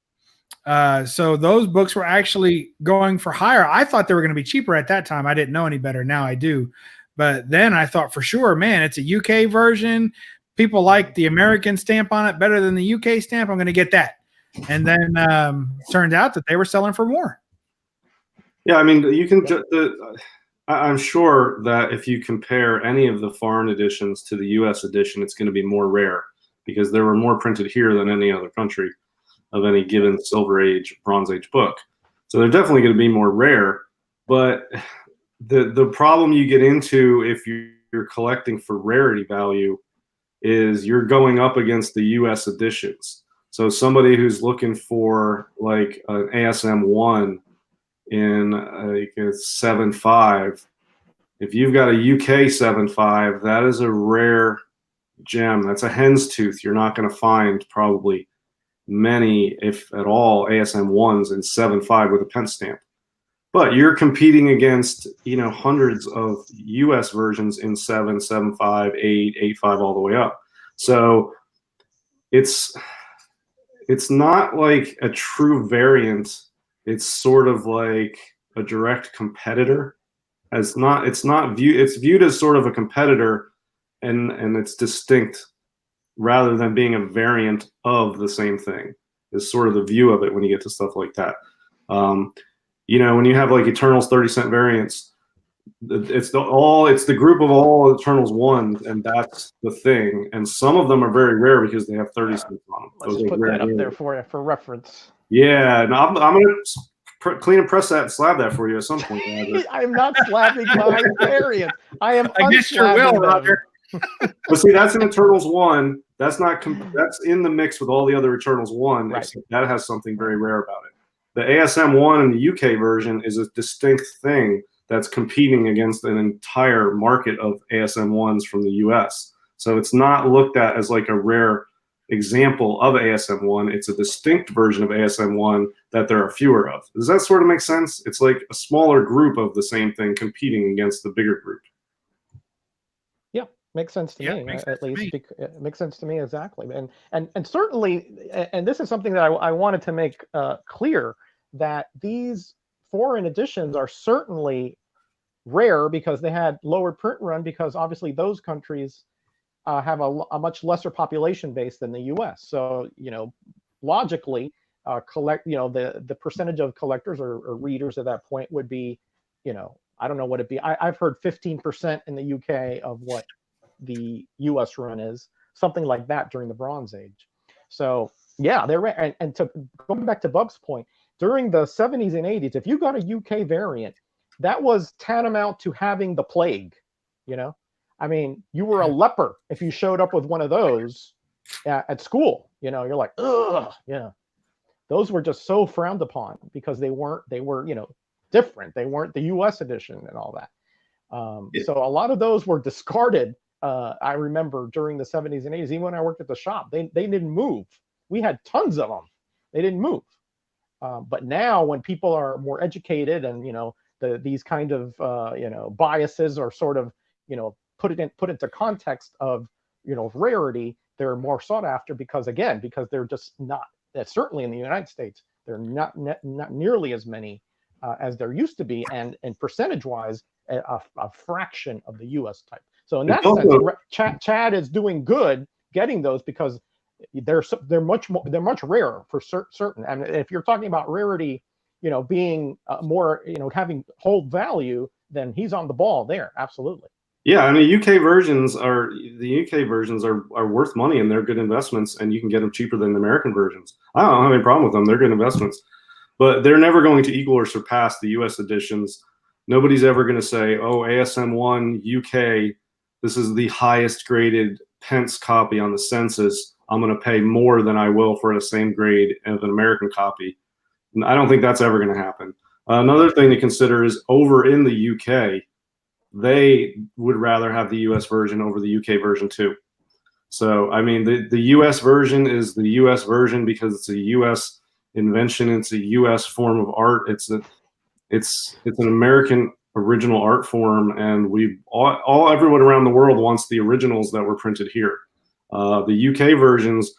So those books were actually going for higher. I thought they were going to be cheaper at that time. I didn't know any better. Now I do. But then I thought for sure, man, it's a UK version. People like the American stamp on it better than the UK stamp. I'm going to get that. And then turned out that they were selling for more. Yeah, I mean, you can. I'm sure that if you compare any of the foreign editions to the U.S. edition, it's going to be more rare because there were more printed here than any other country of any given Silver Age, Bronze Age book. So they're definitely going to be more rare. But the problem you get into if you're collecting for rarity value is you're going up against the U.S. editions. So somebody who's looking for like an ASM 1 in like a 7.5, if you've got a UK 7.5, that is a rare gem. That's a hen's tooth. You're not going to find probably many, if at all, ASM 1s in 7.5 with a pen stamp. But you're competing against, hundreds of US versions in 7, 7.5, 8, 8.5, all the way up. So it's not like a true variant. It's sort of like a direct competitor. It's viewed as sort of a competitor, and it's distinct rather than being a variant of the same thing. Is sort of the view of it when you get to stuff like that. When you have like Eternals 30-cent variants, it's the group of all Eternals 1, and that's the thing. And some of them are very rare because they have 30 cents on them. Let's put that up there for you for reference. Yeah, and I'm going to clean and press that and slab that for you at some point. I'm not slabbing my variant. I am. I guess you will, Roger. But see, that's an Eternals 1. That's not. That's in the mix with all the other Eternals 1. Right. That has something very rare about it. The ASM 1 in the UK version is a distinct thing that's competing against an entire market of ASM 1s from the US. So it's not looked at as like a rare example of ASM 1. It's a distinct version of ASM 1 that there are fewer of. Does that sort of make sense? It's like a smaller group of the same thing competing against the bigger group. Yeah, makes sense to me. At least it makes sense to me exactly. And certainly, and this is something that I wanted to make clear, that these foreign editions are certainly rare because they had lower print run, because obviously those countries have a much lesser population base than the U.S. So logically, the percentage of collectors or readers at that point would be, I don't know what it'd be. I've heard 15% in the UK of what the U.S. run is, something like that during the Bronze Age. So yeah, they're rare. And to going back to Bub's point, during the 70s and 80s, if you got a UK variant, that was tantamount to having the plague. I mean, you were a leper if you showed up with one of those at school. You're like, ugh, those were just so frowned upon because they were different. They weren't the U.S. edition and all that. So a lot of those were discarded. I remember during the 70s and 80s, even when I worked at the shop, they didn't move. We had tons of them. They didn't move. But now when people are more educated and, these kind of biases are sort of put into context of rarity. They're more sought after because they're just not. Certainly in the United States, they're not nearly as many as there used to be, and percentage wise, a fraction of the U.S. type. So in that sense, Chad is doing good getting those because they're much rarer for certain. And if you're talking about rarity, being more, having hold value, then he's on the ball there. Absolutely. Yeah, I mean, UK versions are worth money and they're good investments, and you can get them cheaper than the American versions. I don't have any problem with them; they're good investments, but they're never going to equal or surpass the US editions. Nobody's ever going to say, "Oh, ASM1 UK, this is the highest graded pence copy on the census. I'm going to pay more than I will for the same grade of an American copy." And I don't think that's ever going to happen. Another thing to consider is over in the UK, they would rather have the US version over the UK version too. So, I mean, the US version is the US version because it's a US invention. It's a US form of art. It's an American original art form, and everyone around the world wants the originals that were printed here. The UK versions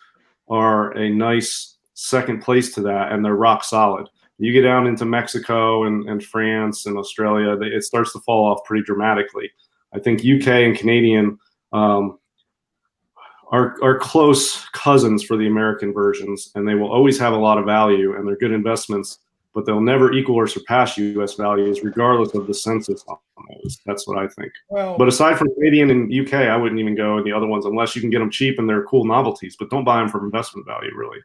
are a nice second place to that, and they're rock solid. You get down into Mexico and France and Australia, it starts to fall off pretty dramatically. I think UK and Canadian are close cousins for the American versions, and they will always have a lot of value, and they're good investments, but they'll never equal or surpass US values regardless of the census on those. That's what I think. Well, but aside from Canadian and UK, I wouldn't even go in the other ones unless you can get them cheap and they're cool novelties, but don't buy them for investment value, really.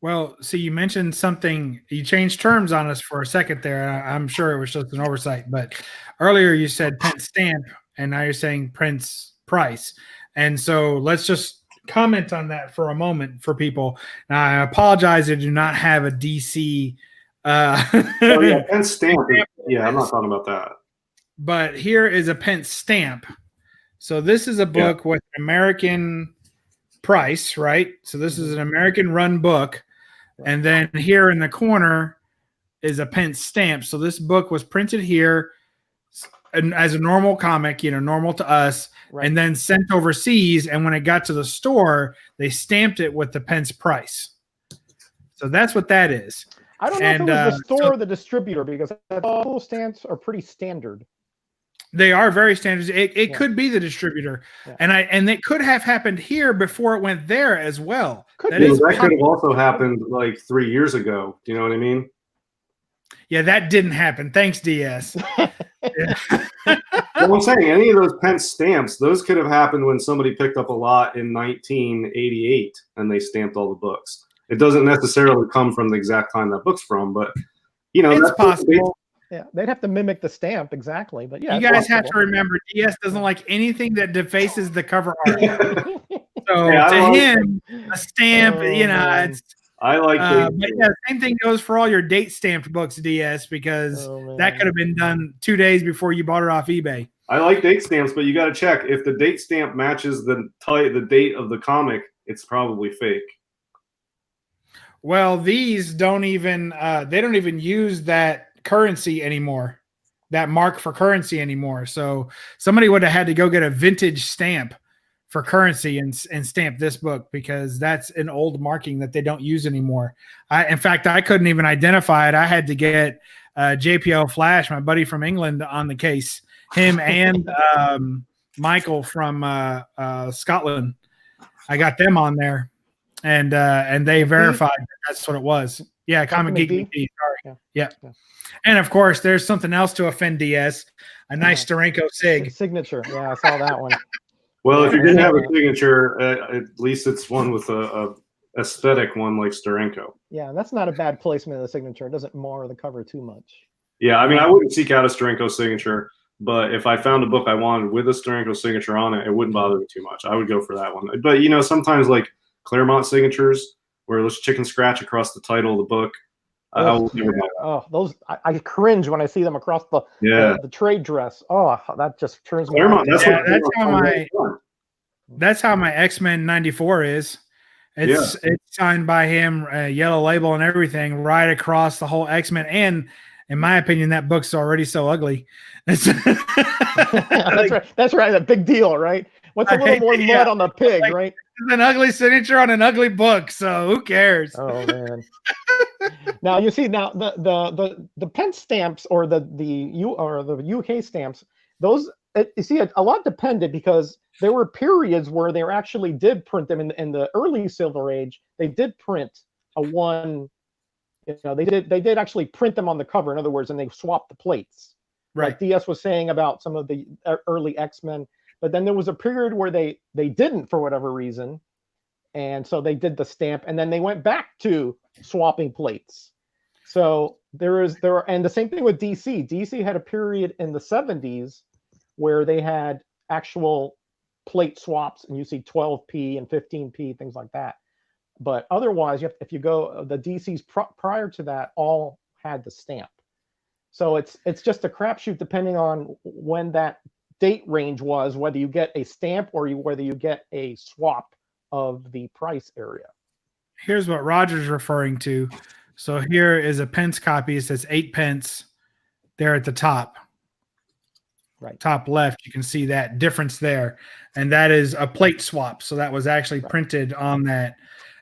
Well, see, you mentioned something, you changed terms on us for a second there. I'm sure it was just an oversight, but earlier you said pence stamp, and now you're saying pence price. And so let's just comment on that for a moment for people. Now, I apologize, I do not have a DC. Pence stamp. Yeah, I'm not talking about that. But here is a pence stamp. So this is a book with an American price, right? So this is an American run book. And then here in the corner is a pence stamp. So this book was printed here as a normal comic, normal to us, right, and then sent overseas. And when it got to the store, they stamped it with the pence price. So that's what that is. I don't know if it was the store or the distributor, because all stamps are pretty standard. They are very standard. It could be the distributor, and it could have happened here before it went there as well. That could have also happened like 3 years ago. Do you know what I mean? Yeah, that didn't happen. Thanks, DS. Well, I'm saying any of those pence stamps, those could have happened when somebody picked up a lot in 1988 and they stamped all the books. It doesn't necessarily come from the exact time that book's from, but it's possible. Yeah, they'd have to mimic the stamp exactly, but yeah. You guys have to remember, DS doesn't like anything that defaces the cover art. So to him, a stamp, it's. I like but yeah, same thing goes for all your date stamped books, DS, because that could have been done 2 days before you bought it off eBay. I like date stamps, but you got to check if the date stamp matches the date of the comic. It's probably fake. Well, these don't even they don't even use that currency anymore, that mark for currency anymore. So somebody would have had to go get a vintage stamp for currency and stamp this book, because that's an old marking that they don't use anymore. In fact, I couldn't even identify it. I had to get JPL Flash, my buddy from England, on the case. Him and Michael from Scotland. I got them on there, and they verified that's what it was. Yeah, Comic Geek McD. Sorry. Yeah. And of course, there's something else to offend DS. A nice Steranko sig. Signature. Yeah, I saw that one. Well, if you're going to have a signature, at least it's one with a aesthetic one like Steranko. Yeah, that's not a bad placement of the signature. It doesn't mar the cover too much. Yeah, I mean, I wouldn't seek out a Steranko signature, but if I found a book I wanted with a Steranko signature on it, it wouldn't bother me too much. I would go for that one. But, sometimes like Claremont signatures, where there's chicken scratch across the title of the book, those I cringe when I see them across the trade dress. Oh, that just turns me on. That's how my X-Men 94 is. It's signed by him, yellow label and everything, right across the whole X-Men, and in my opinion, that book's already so ugly. That's right. That's right. A big deal, right? What's a little more mud on the pig, like, right? It's an ugly signature on an ugly book, so who cares? Oh man. Now you see the pen stamps or the UK stamps, those you see a lot depended because there were periods where they actually did print them in the early Silver Age. They did print a one, they did actually print them on the cover. In other words, and they swapped the plates. Right. Like DS was saying about some of the early X-Men. But then there was a period where they didn't for whatever reason. And so they did the stamp and then they went back to swapping plates. So and the same thing with DC. DC had a period in the 70s where they had actual plate swaps and you see 12p and 15p, things like that. But otherwise, if you go, the DCs prior to that all had the stamp. So it's just a crapshoot depending on when that date range was, whether you get a stamp or whether you get a swap of the price area. Here's what Roger's referring to. So here is a pence copy. It says 8 pence there at the top. Right. Top left, you can see that difference there. And that is a plate swap. So that was actually printed on that.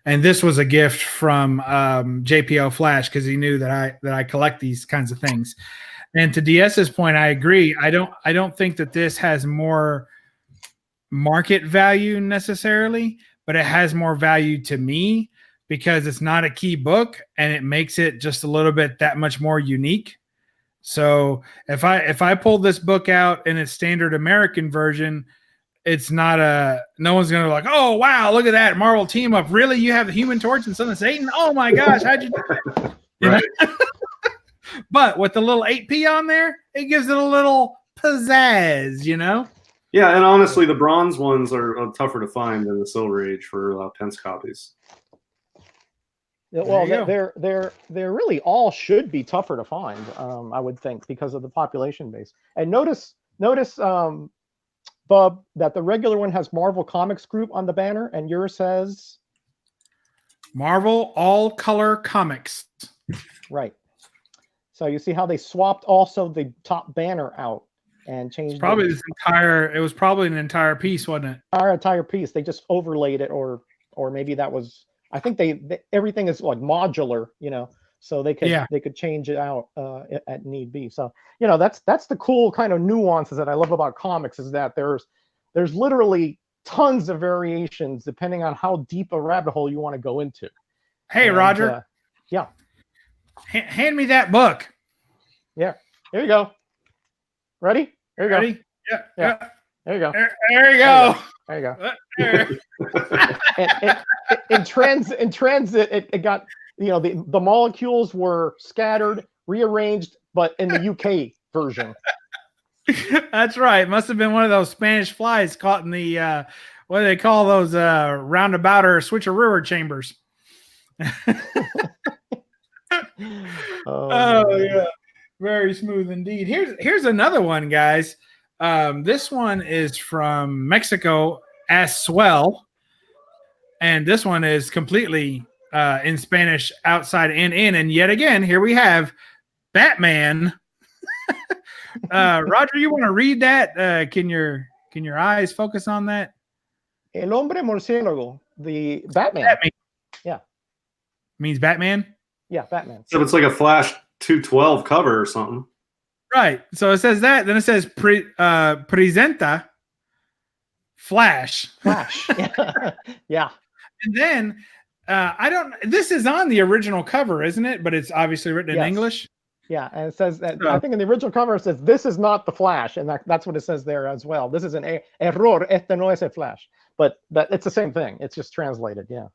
And this was a gift from JPO Flash because he knew that I collect these kinds of things. And to DS's point, I agree. I don't think that this has more market value necessarily, but it has more value to me because it's not a key book and it makes it just a little bit that much more unique. So if I pull this book out in its standard American version, it's not no one's gonna be like, oh wow, look at that Marvel team up. Really, you have the Human Torch and Son of Satan? Oh my gosh, how'd you do that? Right. But with the little 8p on there, it gives it a little pizzazz, Yeah, and honestly, the bronze ones are tougher to find than the Silver Age for pence copies. Well, they're really all should be tougher to find, I would think, because of the population base. And notice, Bub, that the regular one has Marvel Comics Group on the banner, and yours says Marvel All Color Comics. Right. So you see how they swapped also the top banner out and changed. It was probably an entire piece, wasn't it? Our entire piece. They just overlaid it, or maybe that was. I think everything is like modular, so they could change it out at need be. So that's the cool kind of nuances that I love about comics is that there's literally tons of variations depending on how deep a rabbit hole you want to go into. Hey, Roger. Yeah. Hand me that book. Yeah. Here you go. Ready? Here you Ready? go. Yeah. There you go. There you go. There you go. In transit, it got, the molecules were scattered, rearranged, but in the UK version. That's right. Must have been one of those Spanish flies caught in the, what do they call those, roundabout or switcheroo chambers? Oh yeah, very smooth indeed. Here's another one, guys. This one is from Mexico as well, and this one is completely in Spanish outside and in. And yet again, here we have Batman. Roger, you want to read that? Can your eyes focus on that? El hombre murciélago, the Batman. Yeah, means Batman. Yeah, Batman. So it's like a Flash 212 cover or something. Right. So it says that. Then it says presenta Flash. Flash. Yeah. And then this is on the original cover, isn't it? But it's obviously written in English. Yeah, and it says that I think in the original cover it says this is not the Flash, and that's what it says there as well. This is an error. Este no es el Flash. But it's the same thing. It's just translated. Yeah.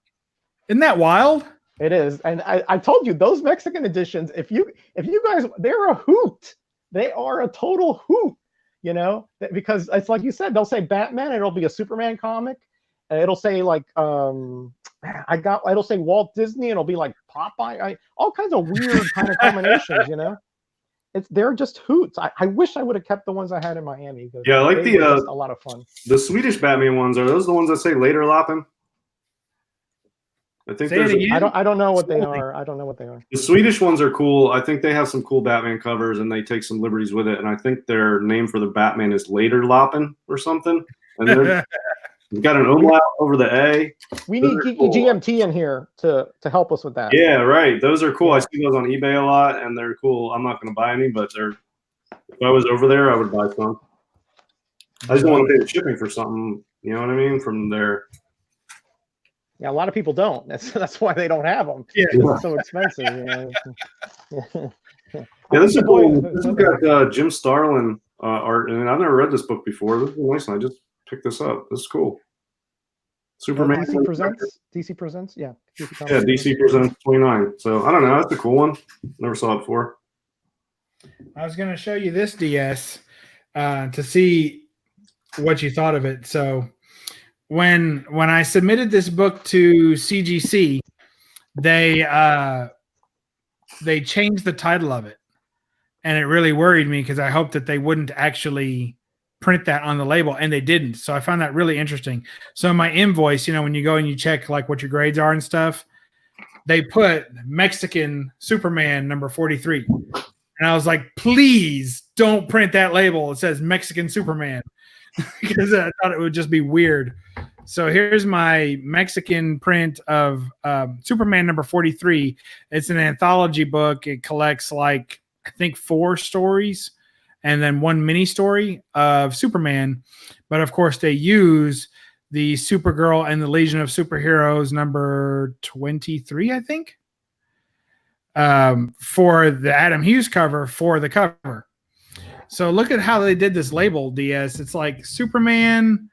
Isn't that wild? It is, and I told you those Mexican editions. If you guys, they're a hoot. They are a total hoot. Because it's like you said, they'll say Batman, and it'll be a Superman comic. It'll say like it'll say Walt Disney, and it'll be like Popeye. All kinds of weird kind of combinations. They're just hoots. I wish I would have kept the ones I had in Miami. Yeah, I like a lot of fun. The Swedish Batman ones, are those the ones that say later Lappen? I think Say it there's again. I don't know what they Slowly. are. I don't know what they are. the Swedish ones are cool. I think they have some cool Batman covers, and they take some liberties with it. And I think their name for the Batman is Laterlappen or something. And they've got an umlaut over the A. We Those need are Geeky cool. GMT in here to help us with that. Yeah, right. Those are cool. Yeah. I see those on eBay a lot, and they're cool. I'm not going to buy any, but they're. If I was over there, I would buy some. I just don't want to pay the shipping for something. You know what I mean? From there. Yeah, a lot of people don't. That's why they don't have them. Yeah. It's so expensive. Yeah. Yeah, this is cool. Boy, This has got Jim Starlin art, and I've never read this book before. This is nice, and I just picked this up. This is cool. Superman. DC presents. DC presents. Yeah. Yeah, DC presents 29. So I don't know. That's a cool one. Never saw it before. I was going to show you this DS to see what you thought of it. So when I submitted this book to CGC, they changed the title of it, and it really worried me because I hoped that they wouldn't actually print that on the label, and they didn't. So I found that really interesting. So my invoice, when you go and you check like what your grades are and stuff, they put Mexican Superman number 43. And I was like, please don't print that label. It says Mexican Superman because I thought it would just be weird. So here's my Mexican print of Superman number 43. It's an anthology book. It collects I think 4 stories and then 1 mini story of Superman. But of course they use the Supergirl and the Legion of Superheroes number 23, I think. For the Adam Hughes cover for the cover. So look at how they did this label, DS. It's like Superman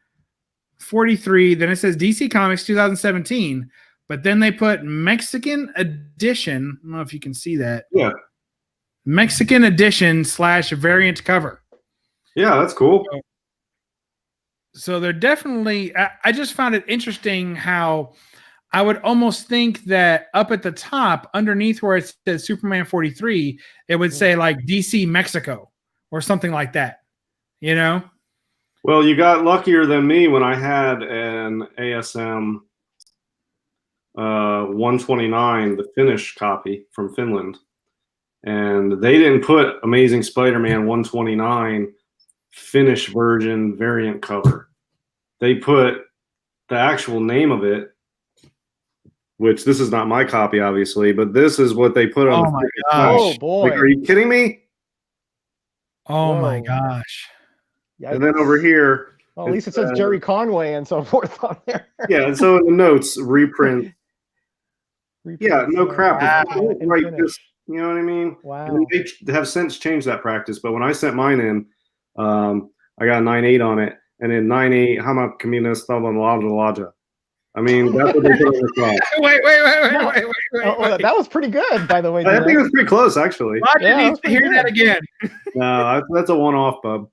43, then it says DC Comics 2017, but then they put Mexican edition. I don't know if you can see that. Yeah. Mexican edition / variant cover. Yeah, that's cool. So they're definitely, I just found it interesting how I would almost think that up at the top, underneath where it says Superman 43, it would say like DC Mexico or something like that, Well, you got luckier than me when I had an ASM 129, the Finnish copy from Finland. And they didn't put Amazing Spider-Man 129 Finnish version variant cover. They put the actual name of it, which this is not my copy, obviously, but this is what they put on. Oh my gosh! Oh boy! Like, are you kidding me? Oh Whoa. my gosh! Yikes. And then over here, well, at least it says Jerry Conway and so forth on there. Yeah, and so in the notes, reprint. Yeah, no crap. Wow. Right, just, you know what I mean? Wow. And they have since changed that practice, but when I sent mine in, I got a 9.8 on it, and in 9.8, Hama Kamina Staban Laja. I mean, that's what they put on the side. Wait. Oh, that was pretty good, by the way. I think it was pretty close, actually. Why did you hear that again? No, that's a one-off, bub.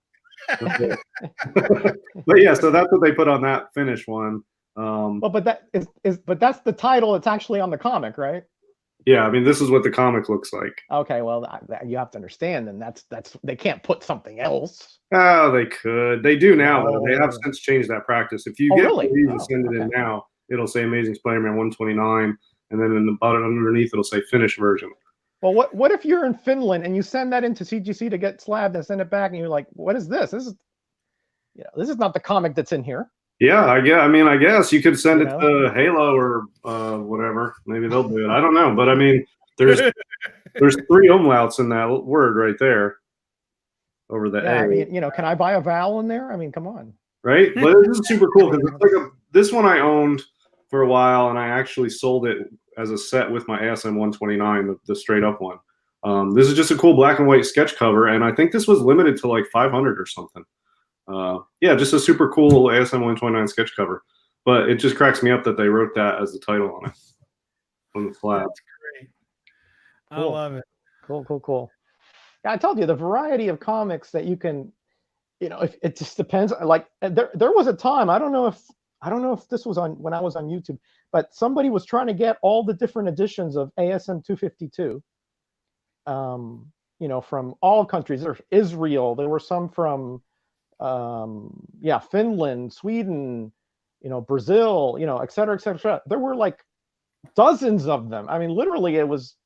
But yeah, so that's what they put on that Finnish one. Well, but that's the title. It's actually on the comic, right? Yeah, I mean, this is what the comic looks like. Okay, well, you have to understand, and that's they can't put something else. Oh, they could. They do now, though. They have since changed that practice. If you send it in now, it'll say Amazing Spider-Man 129, and then in the bottom underneath, it'll say Finnish version. Well, what if you're in Finland and you send that into CGC to get slabbed and send it back, and you're like, what is this? This is not the comic that's in here. Yeah, I guess you could send it to Halo or whatever. Maybe they'll do it. I don't know, but I mean, there's 3 umlauts in that word right there over the A. I mean, can I buy a vowel in there? I mean, come on. Right? But this is super cool because it's like this one I owned for a while, and I actually sold it as a set with my ASM 129, the straight up one. This is just a cool black and white sketch cover, and I think this was limited to like 500 or something. Yeah, just a super cool ASM 129 sketch cover. But it just cracks me up that they wrote that as the title on it. On the flap. That's great. Cool. I love it. Cool. Yeah, I told you the variety of comics that you can, if it just depends. Like there was a time, I don't know if this was when I was on YouTube, but somebody was trying to get all the different editions of ASM 252. From all countries. There's Israel. There were some from Finland, Sweden, Brazil, et cetera, et cetera. There were like dozens of them. I mean, literally, it was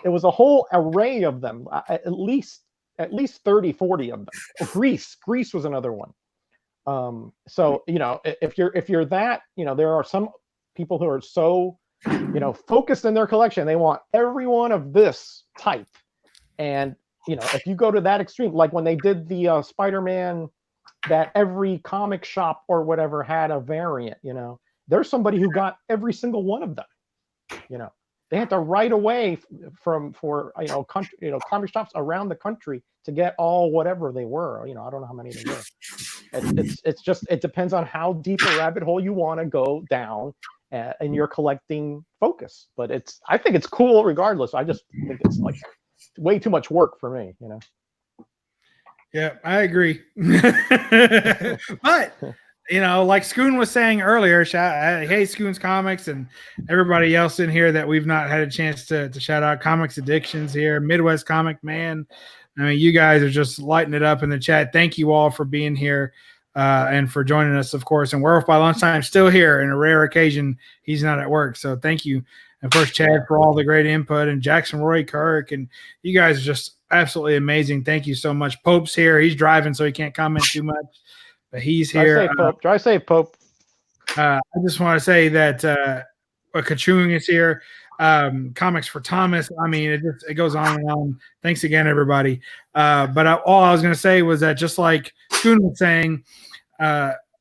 a whole array of them. At least 30, 40 of them. Oh, Greece was another one. So if you're that, there are some people who are so focused in their collection. They want every one of this type, and if you go to that extreme, like when they did the Spider-Man, that every comic shop or whatever had a variant. There's somebody who got every single one of them. They had to write away for comic shops around the country to get all whatever they were. I don't know how many they were. It depends on how deep a rabbit hole you want to go down in your collecting focus. But I think it's cool regardless. I just think it's like way too much work for me. Yeah, I agree. But like Scoon was saying earlier, hey, Scoon's Comics and everybody else in here that we've not had a chance to shout out. Comics Addictions here, Midwest Comic Man. I mean, you guys are just lighting it up in the chat. Thank you all for being here and for joining us, of course. And Werewolf by Lunchtime still here. In a rare occasion, he's not at work. So thank you. And first, Chad, for all the great input, and Jackson Roy Kirk. And you guys are just absolutely amazing. Thank you so much. Pope's here. He's driving, so he can't comment too much. But he's here. Try save Pope. I just want to say that Kachung is here. Comics for Thomas. I mean, it goes on and on. Thanks again, everybody. But all I was going to say was that, just like Schoon was saying,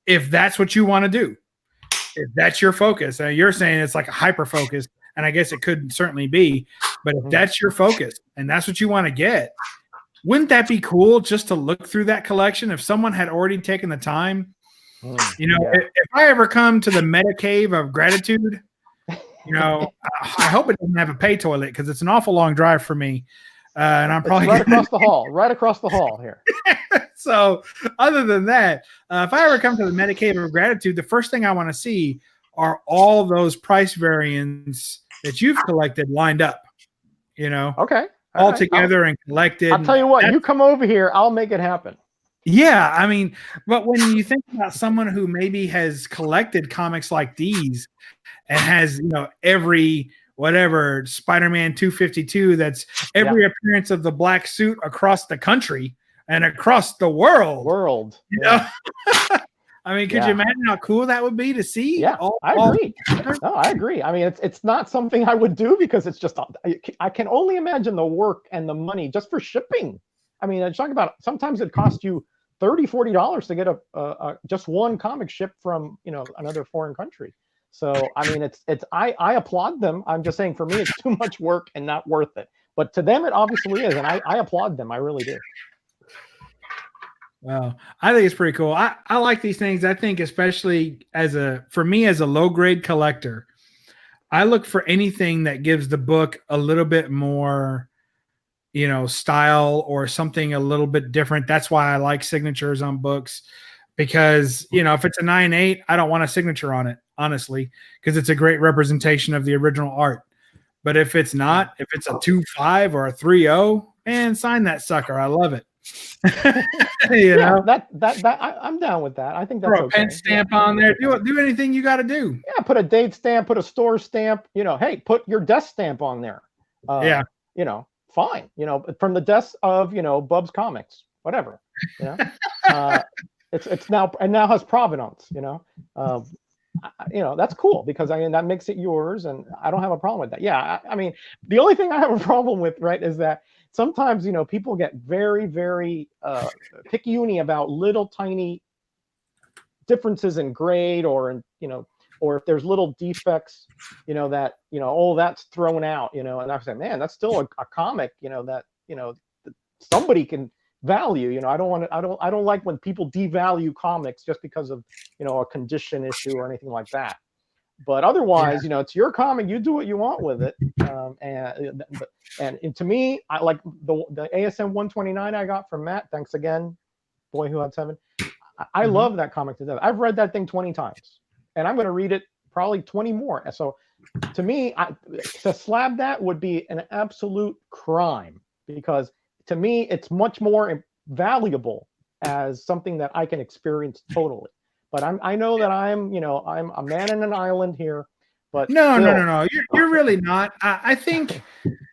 if that's what you want to do, if that's your focus, you're saying it's like a hyper focus, and I guess it could certainly be. But if that's your focus and that's what you want to get, wouldn't that be cool just to look through that collection if someone had already taken the time? If I ever come to the Meta Cave of Gratitude, I hope it doesn't have a pay toilet, because it's an awful long drive for me. And I'm probably right across the hall here. So other than that, if I ever come to the Meta Cave of Gratitude, the first thing I want to see are all those price variants that you've collected lined up, Okay. all together and collected. I'll tell you what, you come over here, I'll make it happen. Yeah, I mean, but when you think about someone who maybe has collected comics like these and has, every whatever Spider-Man 252, that's every appearance of the black suit across the country and across the world. I mean, could you imagine how cool that would be to see? Yeah, I agree. No, I agree. I mean, it's not something I would do, because it's just, I can only imagine the work and the money just for shipping. I mean, I'm talking about, sometimes it costs you $30, $40 to get a just one comic shipped from another foreign country. So I mean, I applaud them. I'm just saying, for me, it's too much work and not worth it. But to them, it obviously is, and I applaud them. I really do. Well, I think it's pretty cool. I like these things. I think, especially for me as a low grade collector, I look for anything that gives the book a little bit more, style, or something a little bit different. That's why I like signatures on books, because, if it's a 9.8, I don't want a signature on it, honestly, because it's a great representation of the original art. But if it's not, if it's a 2.5 or a 3.0, man, sign that sucker. I love it. I'm down with that. I think that's throw a pen stamp on there. Do anything you got to do. Yeah, put a date stamp, put a store stamp. Hey, put your desk stamp on there. Fine. From the desk of BUB'S Comics, whatever. It's now has provenance. That's cool, because that makes it yours, and I don't have a problem with that. Yeah, I mean, the only thing I have a problem with, right, is that sometimes people get very, very picky about little tiny differences in grade, or in or if there's little defects, that that's thrown out, and I say, man, that's still a comic, that somebody can value. I don't like when people devalue comics just because of a condition issue or anything like that. But otherwise, it's your comic. You do what you want with it. And to me, I like the ASM 129 I got from Matt. Thanks again, Boy Who Had Seven. I love that comic to death. I've read that thing 20 times, and I'm going to read it probably 20 more. So to me, to slab that would be an absolute crime, because to me, it's much more valuable as something that I can experience totally. But I know that I'm a man in an island here. but No, still. no. You're really not. I think,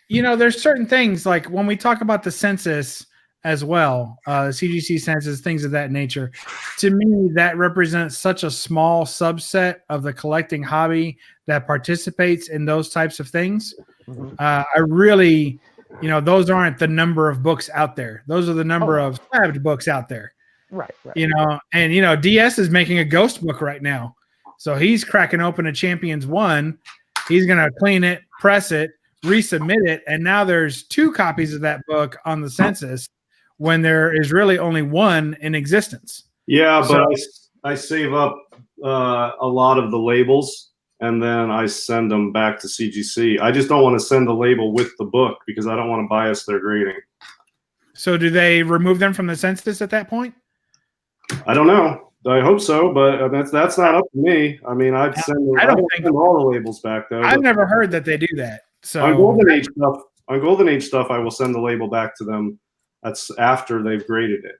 there's certain things like when we talk about the census as well, CGC census, things of that nature. To me, that represents such a small subset of the collecting hobby that participates in those types of things. Mhm. I really, those aren't the number of books out there. Those are the number of slabbed books out there. Right. And DS is making a ghost book right now. So he's cracking open a Champions 1. He's going to clean it, press it, resubmit it. And now there's 2 copies of that book on the census when there is really only 1 in existence. Yeah, but I save up a lot of the labels and then I send them back to CGC. I just don't want to send the label with the book because I don't want to bias their grading. So do they remove them from the census at that point? I don't know. I hope so, but that's not up to me. I mean, I'd send all the labels back though. I've never heard that they do that. So on Golden Age stuff, I will send the label back to them. That's after they've graded it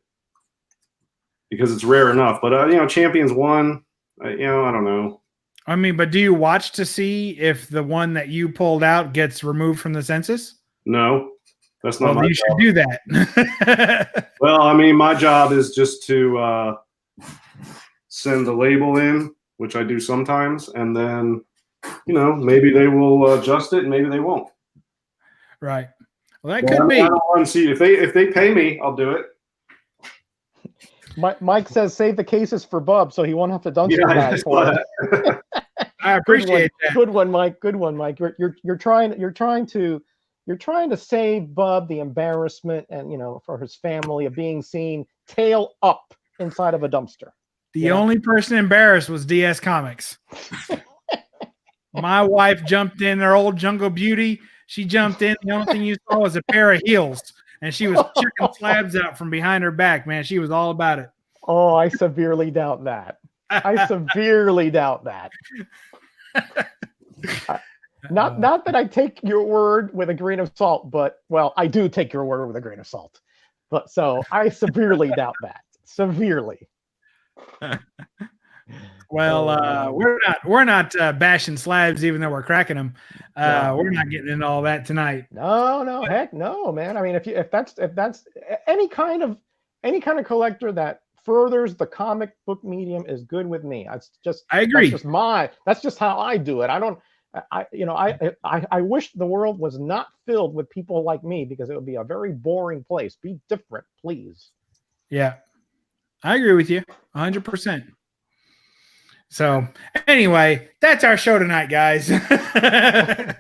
because it's rare enough. But Champions 1, I don't know. I mean, but do you watch to see if the one that you pulled out gets removed from the census? No, that's not my job. You should do that. Well, I mean, my job is just to send the label in, which I do sometimes, and then, maybe they will adjust it and maybe they won't. Right. Well, that could be. I don't want to see if they pay me, I'll do it. Mike says save the cases for Bub, so he won't have to dumpster dive for it. I appreciate that. Good one, Mike. Good one, Mike. You're trying to save Bub the embarrassment and for his family of being seen tail up inside of a dumpster. The only person embarrassed was DS Comics. My wife jumped in her old Jungle Beauty. She jumped in. The only thing you saw was a pair of heels, and she was chipping slabs out from behind her back. Man, she was all about it. Oh, I severely doubt that. I severely doubt that. Not that I take your word with a grain of salt, but I do take your word with a grain of salt. But so I severely doubt that. Severely. Well, we're not bashing slabs, even though we're cracking them. We're not getting into all that tonight. No, heck no, man. I mean, if that's any kind of collector that furthers the comic book medium is good with me. I agree. That's just how I do it. I wish the world was not filled with people like me because it would be a very boring place. Be different, please. Yeah, I agree with you 100%. So anyway, that's our show tonight, guys. I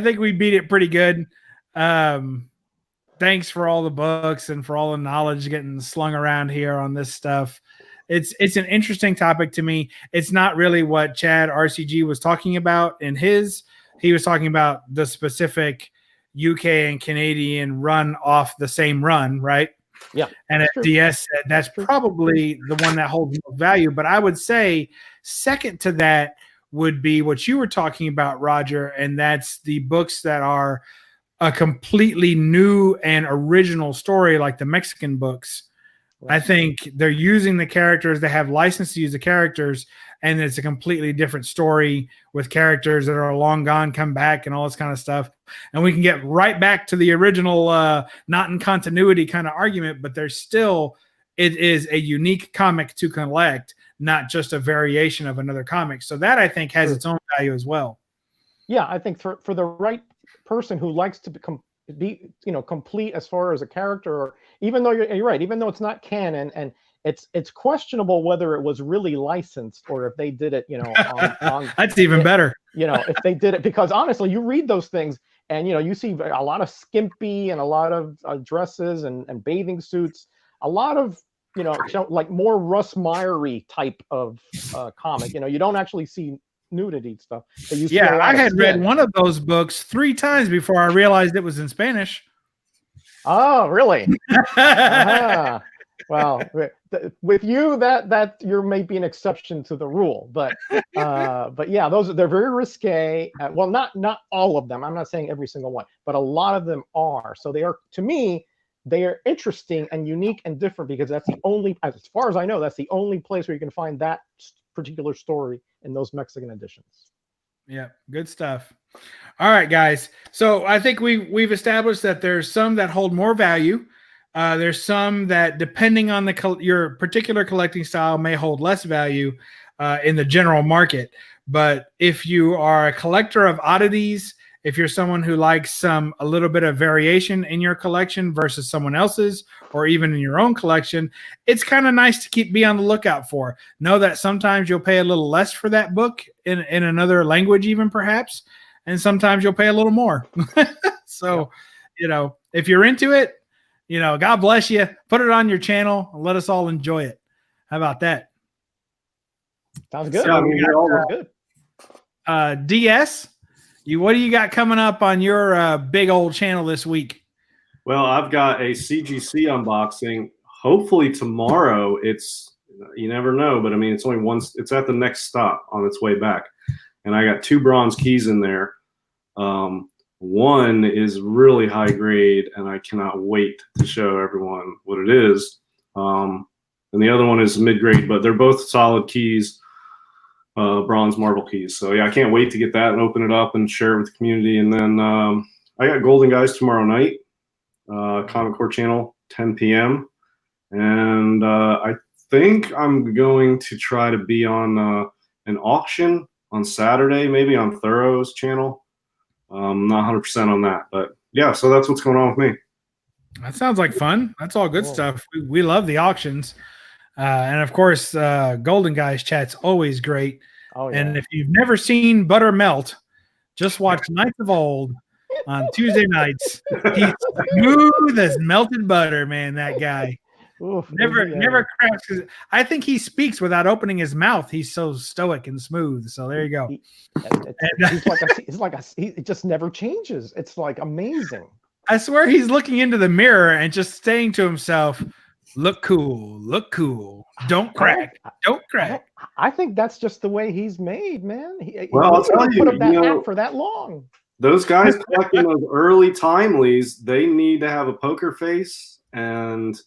think we beat it pretty good. Thanks for all the books and for all the knowledge getting slung around here on this stuff. It's an interesting topic to me. It's not really what Chad RCG was talking about in his. He was talking about the specific UK and Canadian run off the same run, right? Yeah. And at DS said that's probably the one that holds most value. But I would say second to that would be what you were talking about, Roger, and that's the books that are a completely new and original story, like the Mexican books. Right. I think they're using the characters. They have license to use the characters, and it's a completely different story with characters that are long gone, come back, and all this kind of stuff. And we can get right back to the original not in continuity kind of argument, but there's still, it is a unique comic to collect, not just a variation of another comic. So that, I think, has its own value as well. Yeah, I think for the right person who likes to be complete as far as a character, or even though you're right, even though it's not canon, and it's questionable whether it was really licensed or if they did it, on that's even better. If they did it, because honestly, you read those things and you see a lot of skimpy and a lot of dresses and bathing suits, a lot of like more Russ Meyer-y type of comic. You don't actually see nudity stuff. Yeah, I had read one of those books 3 times before I realized it was in Spanish. Oh, really? Uh-huh. Well, with you, that you may be an exception to the rule, but yeah, they're very risque. Well, not all of them. I'm not saying every single one, but a lot of them are. So they are, to me, they are interesting and unique and different because that's the only, as far as I know, that's the only place where you can find that particular story in those Mexican editions. Yeah, good stuff. All right, guys. So I think we've established that there's some that hold more value. There's some that, depending on your particular collecting style, may hold less value in the general market. But if you are a collector of oddities, if you're someone who likes a little bit of variation in your collection versus someone else's, or even in your own collection, it's kind of nice to be on the lookout for. Know that sometimes you'll pay a little less for that book in another language, even perhaps, and sometimes you'll pay a little more. So, if you're into it, God bless you. Put it on your channel and let us all enjoy it. How about that? Sounds good. So we got, good. DS, what do you got coming up on your big old channel this week? Well, I've got a CGC unboxing. Hopefully tomorrow. You never know, but I mean, it's only once. It's at the next stop on its way back, and I got 2 bronze keys in there. One is really high grade, and I cannot wait to show everyone what it is. And the other one is mid grade, but they're both solid keys, bronze marble keys. So yeah, I can't wait to get that and open it up and share it with the community. And then I got Golden Guys tomorrow night, Comic Core channel, 10 p.m. And I think I'm going to try to be on an auction on Saturday, maybe on Thorough's channel. I'm not 100% on that, but yeah, so that's what's going on with me. That sounds like fun. That's all good stuff. We love the auctions. And of course, Golden Guys chat's always great. Oh, yeah. And if you've never seen Butter Melt, just watch Knights of Old on Tuesday nights. He's smooth as melted butter, man, that guy. Oof, never cracks. I think he speaks without opening his mouth. He's so stoic and smooth. So there you go. He just never changes. It's like amazing. I swear he's looking into the mirror and just saying to himself, look cool, don't crack, don't crack. I think that's just the way he's made, man. I'll tell you, put up that hat for that long. Those guys collecting those early timelies, they need to have a poker face, and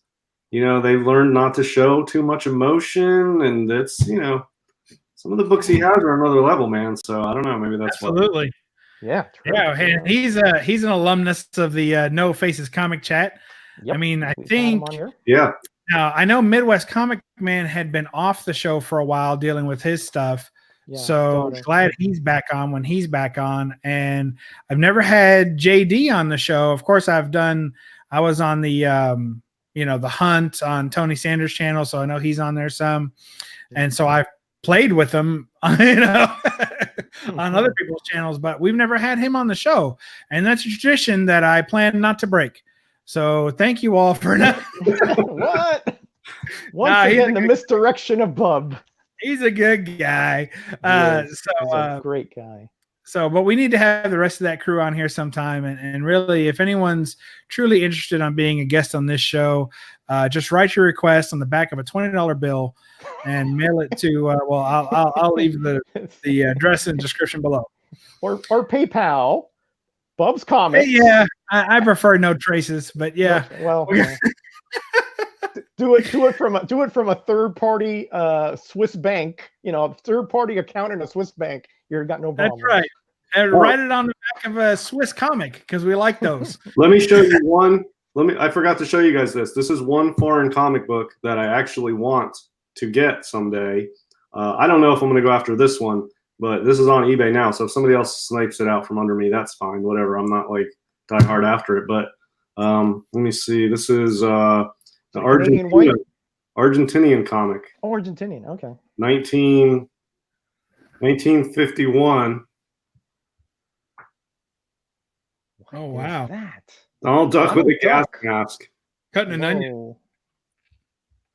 they learned not to show too much emotion, and it's some of the books he has are another level, man. So I don't know, maybe that's absolutely. Yeah, and he's an alumnus of the No Faces comic chat. Yep. I mean, I think yeah. Now I know Midwest Comic Man had been off the show for a while dealing with his stuff. Yeah, so glad he's back on when he's back on. And I've never had JD on the show. Of course, I was on the the Hunt on Tony Sanders' channel, so I know he's on there some. And so I've played with him, on other people's channels, but we've never had him on the show. And that's a tradition that I plan not to break. So thank you all for now. What? Once again, the misdirection of Bub. He's a good guy. He's a great guy. So, but we need to have the rest of that crew on here sometime. And really, if anyone's truly interested on being a guest on this show, just write your request on the back of a $20 bill and mail it to, I'll leave the address and description below. Or PayPal, Bub's Comics. Yeah, I prefer no traces, but yeah. Well, do it from a third party Swiss bank, a third party account in a Swiss bank. You've got no problem. That's right. And write it on the back of a Swiss comic because we like those. Let me show you one. I forgot to show you guys this. This is one foreign comic book that I actually want to get someday. I don't know if I'm going to go after this one, but this is on eBay now. So if somebody else snipes it out from under me, that's fine. Whatever. I'm not like die hard after it. But let me see. This is the Argentinian comic. Oh, Argentinian. Okay. 1951. Oh, wow. That? Donald Duck with a gas mask. Cutting an onion.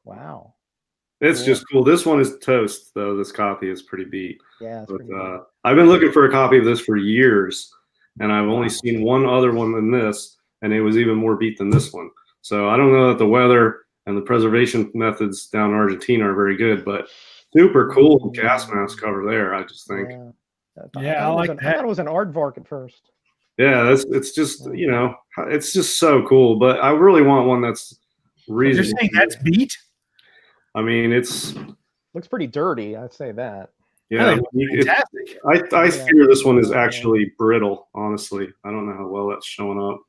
Wow. It's just cool. This one is toast, though. This copy is pretty beat. Yeah. But I've been looking for a copy of this for years, and I've only seen one other one than this, and it was even more beat than this one. So I don't know that the weather and the preservation methods down in Argentina are very good, but super cool gas mask cover there, I just think. Yeah, I like that. I thought it was an aardvark at first. Yeah, it's just, it's just so cool. But I really want one that's reasonable. You're saying that's beat? I mean, it's Looks pretty dirty. I'd say that. Yeah, I think it's fantastic. I Yeah. fear this one is actually brittle. Honestly, I don't know how well that's showing up.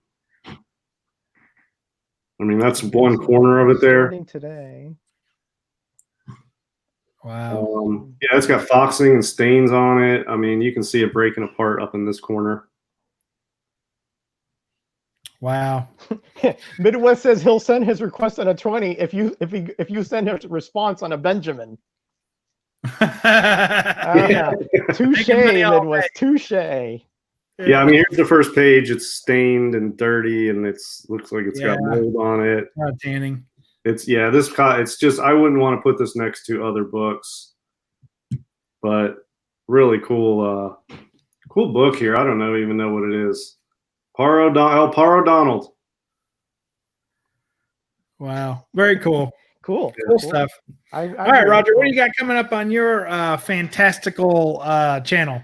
I mean, that's one corner of it there. Starting today. Wow. Yeah, it's got foxing and stains on it. I mean, you can see it breaking apart up in this corner. Wow. Midwest says he'll send his request on a 20 if you send him a response on a Benjamin. Touche, Midwest. Touche. Yeah, I mean, here's the first page. It's stained and dirty, and looks like it's got mold on it. Tanning. It's just I wouldn't want to put this next to other books, but really cool book here. I don't even know what it is. Paro Donald. Wow, very cool. Cool Stuff. All right, Roger, what do you got coming up on your fantastical channel?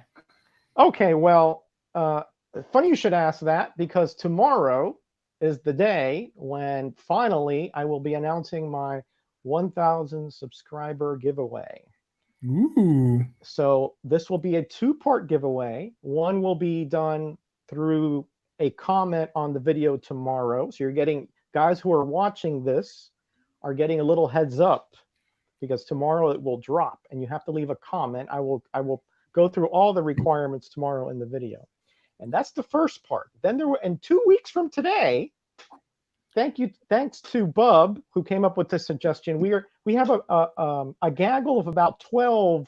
Okay, well, funny you should ask that, because tomorrow is the day when finally I will be announcing my 1,000 subscriber giveaway. Ooh. So this will be a 2-part giveaway. One will be done through a comment on the video tomorrow. So you're getting, guys who are watching this are getting a little heads up, because tomorrow it will drop and you have to leave a comment. I will go through all the requirements tomorrow in the video. And that's the first part. Then and 2 weeks from today, thanks to Bub, who came up with this suggestion. We have a gaggle of about 12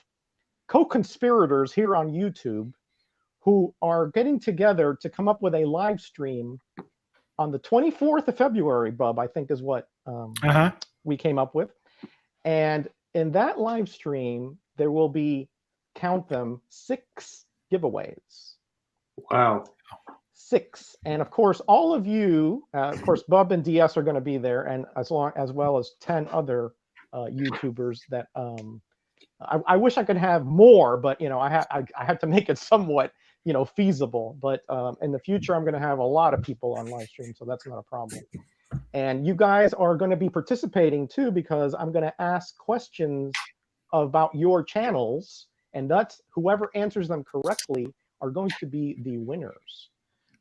co-conspirators here on YouTube who are getting together to come up with a live stream on the 24th of February, Bub, I think is what we came up with. And in that live stream, there will be, count them, 6 giveaways. Wow. 6. And of course, all of you, of course, Bub and DS are going to be there, and as well as 10 other YouTubers that I wish I could have more, but I had to make it somewhat feasible. But in the future, I'm going to have a lot of people on live stream, so that's not a problem. And you guys are going to be participating too, because I'm going to ask questions about your channels, and that's whoever answers them correctly are going to be the winners.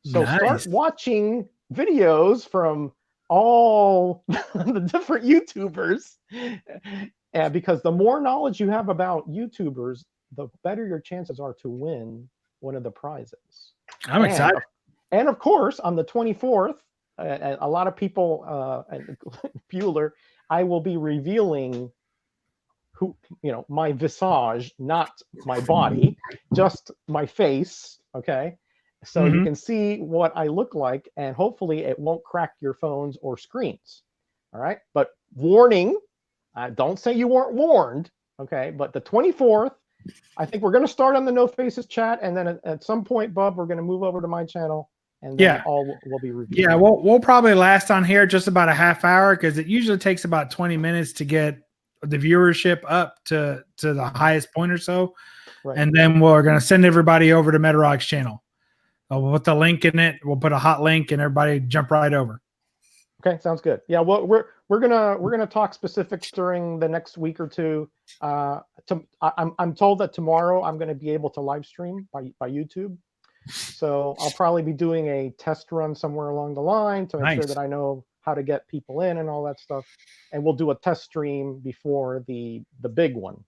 So start watching videos from all the different YouTubers, because the more knowledge you have about YouTubers, the better your chances are to win one of the prizes. I'm excited. And of course, on the 24th, a lot of people, Bueller, I will be revealing my visage, not my body, just my face. Okay. So you can see what I look like, and hopefully it won't crack your phones or screens. All right. But warning, don't say you weren't warned. Okay. But the 24th, I think we're going to start on the No Faces chat. And then at some point, Bub, we're going to move over to my channel, and then all will be reviewed. Yeah. We'll probably last on here just about a half hour, because it usually takes about 20 minutes to get the viewership up to the highest point or so. Right. And then we're going to send everybody over to Metarog's channel. We'll put the link in it. We'll put a hot link, and everybody jump right over. Okay, sounds good. Yeah, well, we're gonna talk specifics during the next week or two. I'm told that tomorrow I'm going to be able to live stream by YouTube, so I'll probably be doing a test run somewhere along the line to make sure that I know how to get people in and all that stuff, and we'll do a test stream before the big one.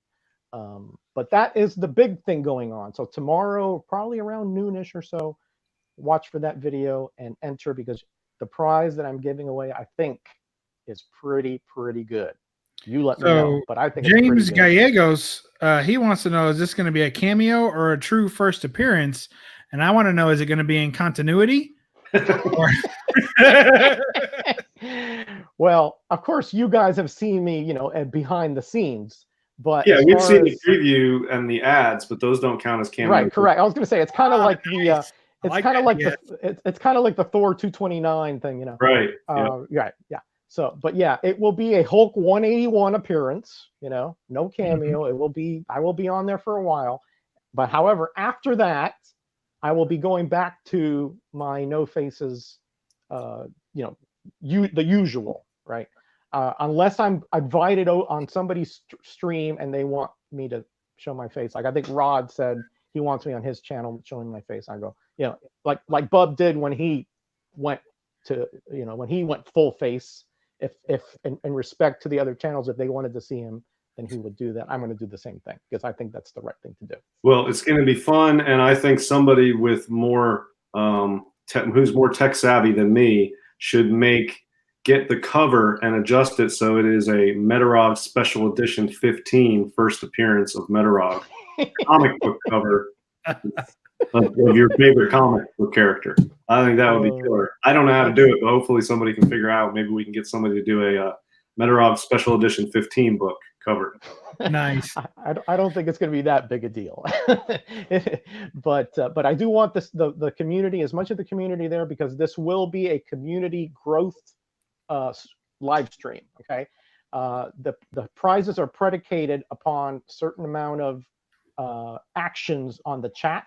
But that is the big thing going on. So tomorrow, probably around noonish or so, watch for that video and enter, because the prize that I'm giving away, I think, is pretty good. You let me know, but I think James Gallegos, he wants to know, is this going to be a cameo or a true first appearance? And I want to know, is it going to be in continuity? Well, of course, you guys have seen me, behind the scenes. But yeah, we've seen the preview and the ads, but those don't count as cameos. Right, correct. I was going to say it's kind of like the it's kind of like it's kind of like the Thor 229 thing, Right. Yeah. So, but yeah, it will be a Hulk 181 appearance. No cameo. It will be. I will be on there for a while, but however, after that, I will be going back to my No Faces, the usual, right? unless I'm invited on somebody's stream and they want me to show my face. Like I think Rod said he wants me on his channel showing my face. I go, you know, like Bub did when he went to, you know, when he went full face. If in respect to the other channels, if they wanted to see him, then he would do that. I'm going to do the same thing because I think that's the right thing to do. Well, it's going to be fun, and I think somebody with more who's more tech savvy than me should get the cover and adjust it so it is a Metarog Special Edition 15 first appearance of Metarog comic book cover of your favorite comic book character. I think that would be killer. I don't know how to do it, but hopefully somebody can figure out. Maybe we can get somebody to do a Metarog Special Edition 15 book cover. Nice. I don't think it's going to be that big a deal, but I do want the community, as much of the community there, because this will be a community growth live stream. Okay, the prizes are predicated upon certain amount of actions on the chat.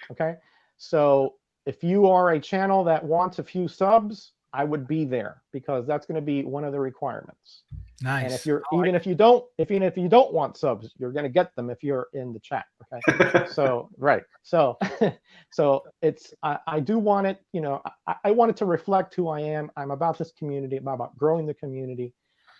Okay, so if you are a channel that wants a few subs, I would be there because that's going to be one of the requirements. Nice. And if you're even if you don't want subs, you're going to get them if you're in the chat. Okay. So right. So it's I do want it. You know, I want it to reflect who I am. I'm about this community. I'm about growing the community,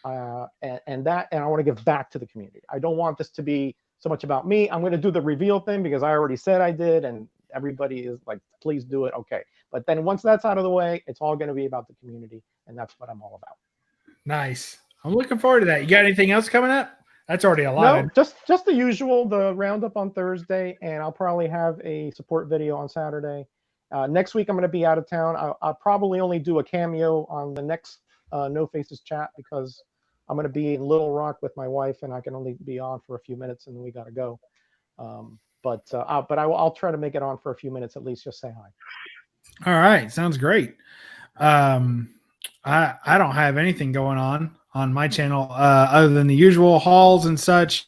and I want to give back to the community. I don't want this to be so much about me. I'm going to do the reveal thing because I already said I did, and everybody is like, please do it. Okay. But then once that's out of the way, it's all going to be about the community, and that's what I'm all about. Nice. I'm looking forward to that. You got anything else coming up? That's already a lot. No, just the usual, the roundup on Thursday, and I'll probably have a support video on Saturday. Next week, I'm going to be out of town. I'll probably only do a cameo on the next No Faces chat because I'm going to be in Little Rock with my wife, and I can only be on for a few minutes, and then we got to go. But I'll try to make it on for a few minutes at least, just say hi. All right, sounds great. I don't have anything going on my channel other than the usual hauls and such.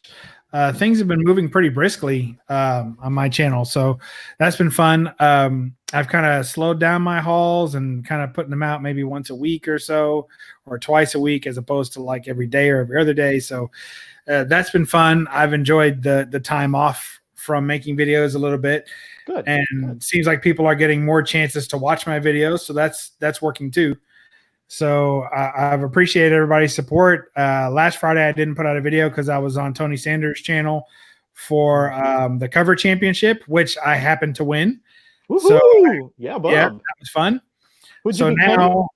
Things have been moving pretty briskly on my channel, so that's been fun. I've kind of slowed down my hauls and kind of putting them out maybe once a week or so, or twice a week, as opposed to like every day or every other day. So that's been fun. I've enjoyed the time off from making videos a little bit. Good. And it seems like people are getting more chances to watch my videos, so that's working too. So I've appreciated everybody's support. Last Friday I didn't put out a video because I was on Tony Sanders' channel for the cover championship, which I happened to win. Woo-hoo! So yeah, Bob. Yeah, that was fun. So now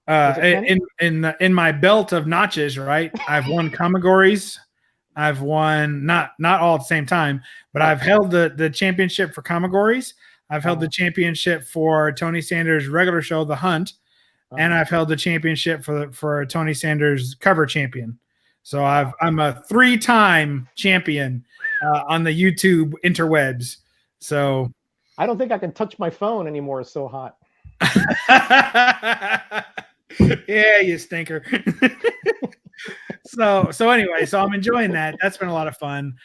in my belt of notches, right? I've won Kamagories. I've won not all at the same time, but I've held the championship for Kamagories. I've held the championship for Tony Sanders' regular show, The Hunt, and I've held the championship for Tony Sanders' cover champion. So I'm a 3-time champion on the YouTube interwebs. So I don't think I can touch my phone anymore. It's so hot. Yeah, you stinker. So anyway, so I'm enjoying that. That's been a lot of fun.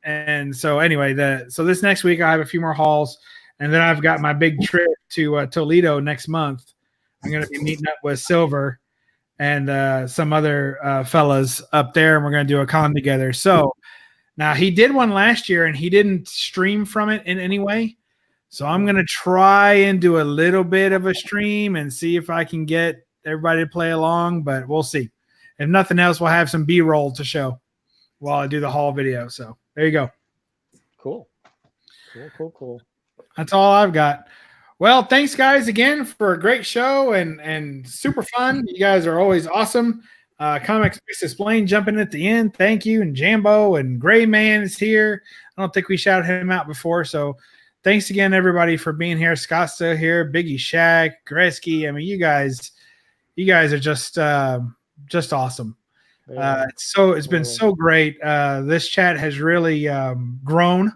And so anyway, so this next week I have a few more hauls, and then I've got my big trip to Toledo next month. I'm going to be meeting up with Silver and some other fellas up there, and we're going to do a con together. So now he did one last year, and he didn't stream from it in any way. So I'm going to try and do a little bit of a stream and see if I can get everybody to play along, but we'll see. If nothing else, we'll have some B-roll to show while I do the haul video. So there you go. Cool. That's all I've got. Well, thanks guys again for a great show and super fun. You guys are always awesome. Comics Explained jumping at the end. Thank you. And Jambo and Gray Man is here. I don't think we shouted him out before. So thanks again, everybody, for being here. Scott's still here. Biggie Shaq, Gretzky. I mean, you guys are just awesome. It's been so great. This chat has really grown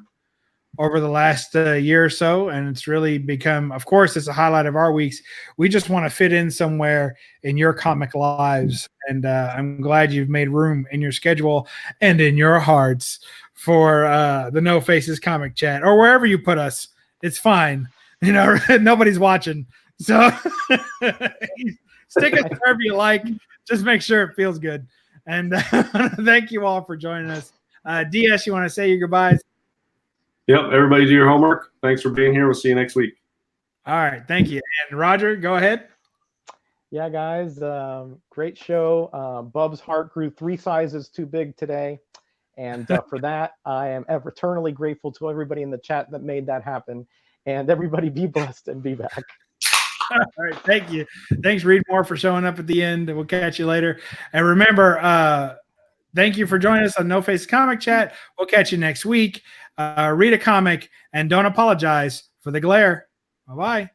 over the last year or so, and it's really become, of course, it's a highlight of our weeks. We just want to fit in somewhere in your comic lives, and I'm glad you've made room in your schedule and in your hearts for the No Faces comic chat, or wherever you put us. It's fine. You know, nobody's watching. So stick it wherever you like. Just make sure it feels good. And thank you all for joining us. DS, you want to say your goodbyes? Yep. Everybody do your homework. Thanks for being here. We'll see you next week. All right. Thank you. And Roger, go ahead. Yeah, guys, great show. Bub's heart grew 3 sizes too big today. And for that, I am eternally grateful to everybody in the chat that made that happen. And everybody be blessed and be back. All right. Thank you. Thanks, Reed Moore, for showing up at the end. We'll catch you later. And remember, thank you for joining us on No Face Comic Chat. We'll catch you next week. Read a comic and don't apologize for the glare. Bye-bye.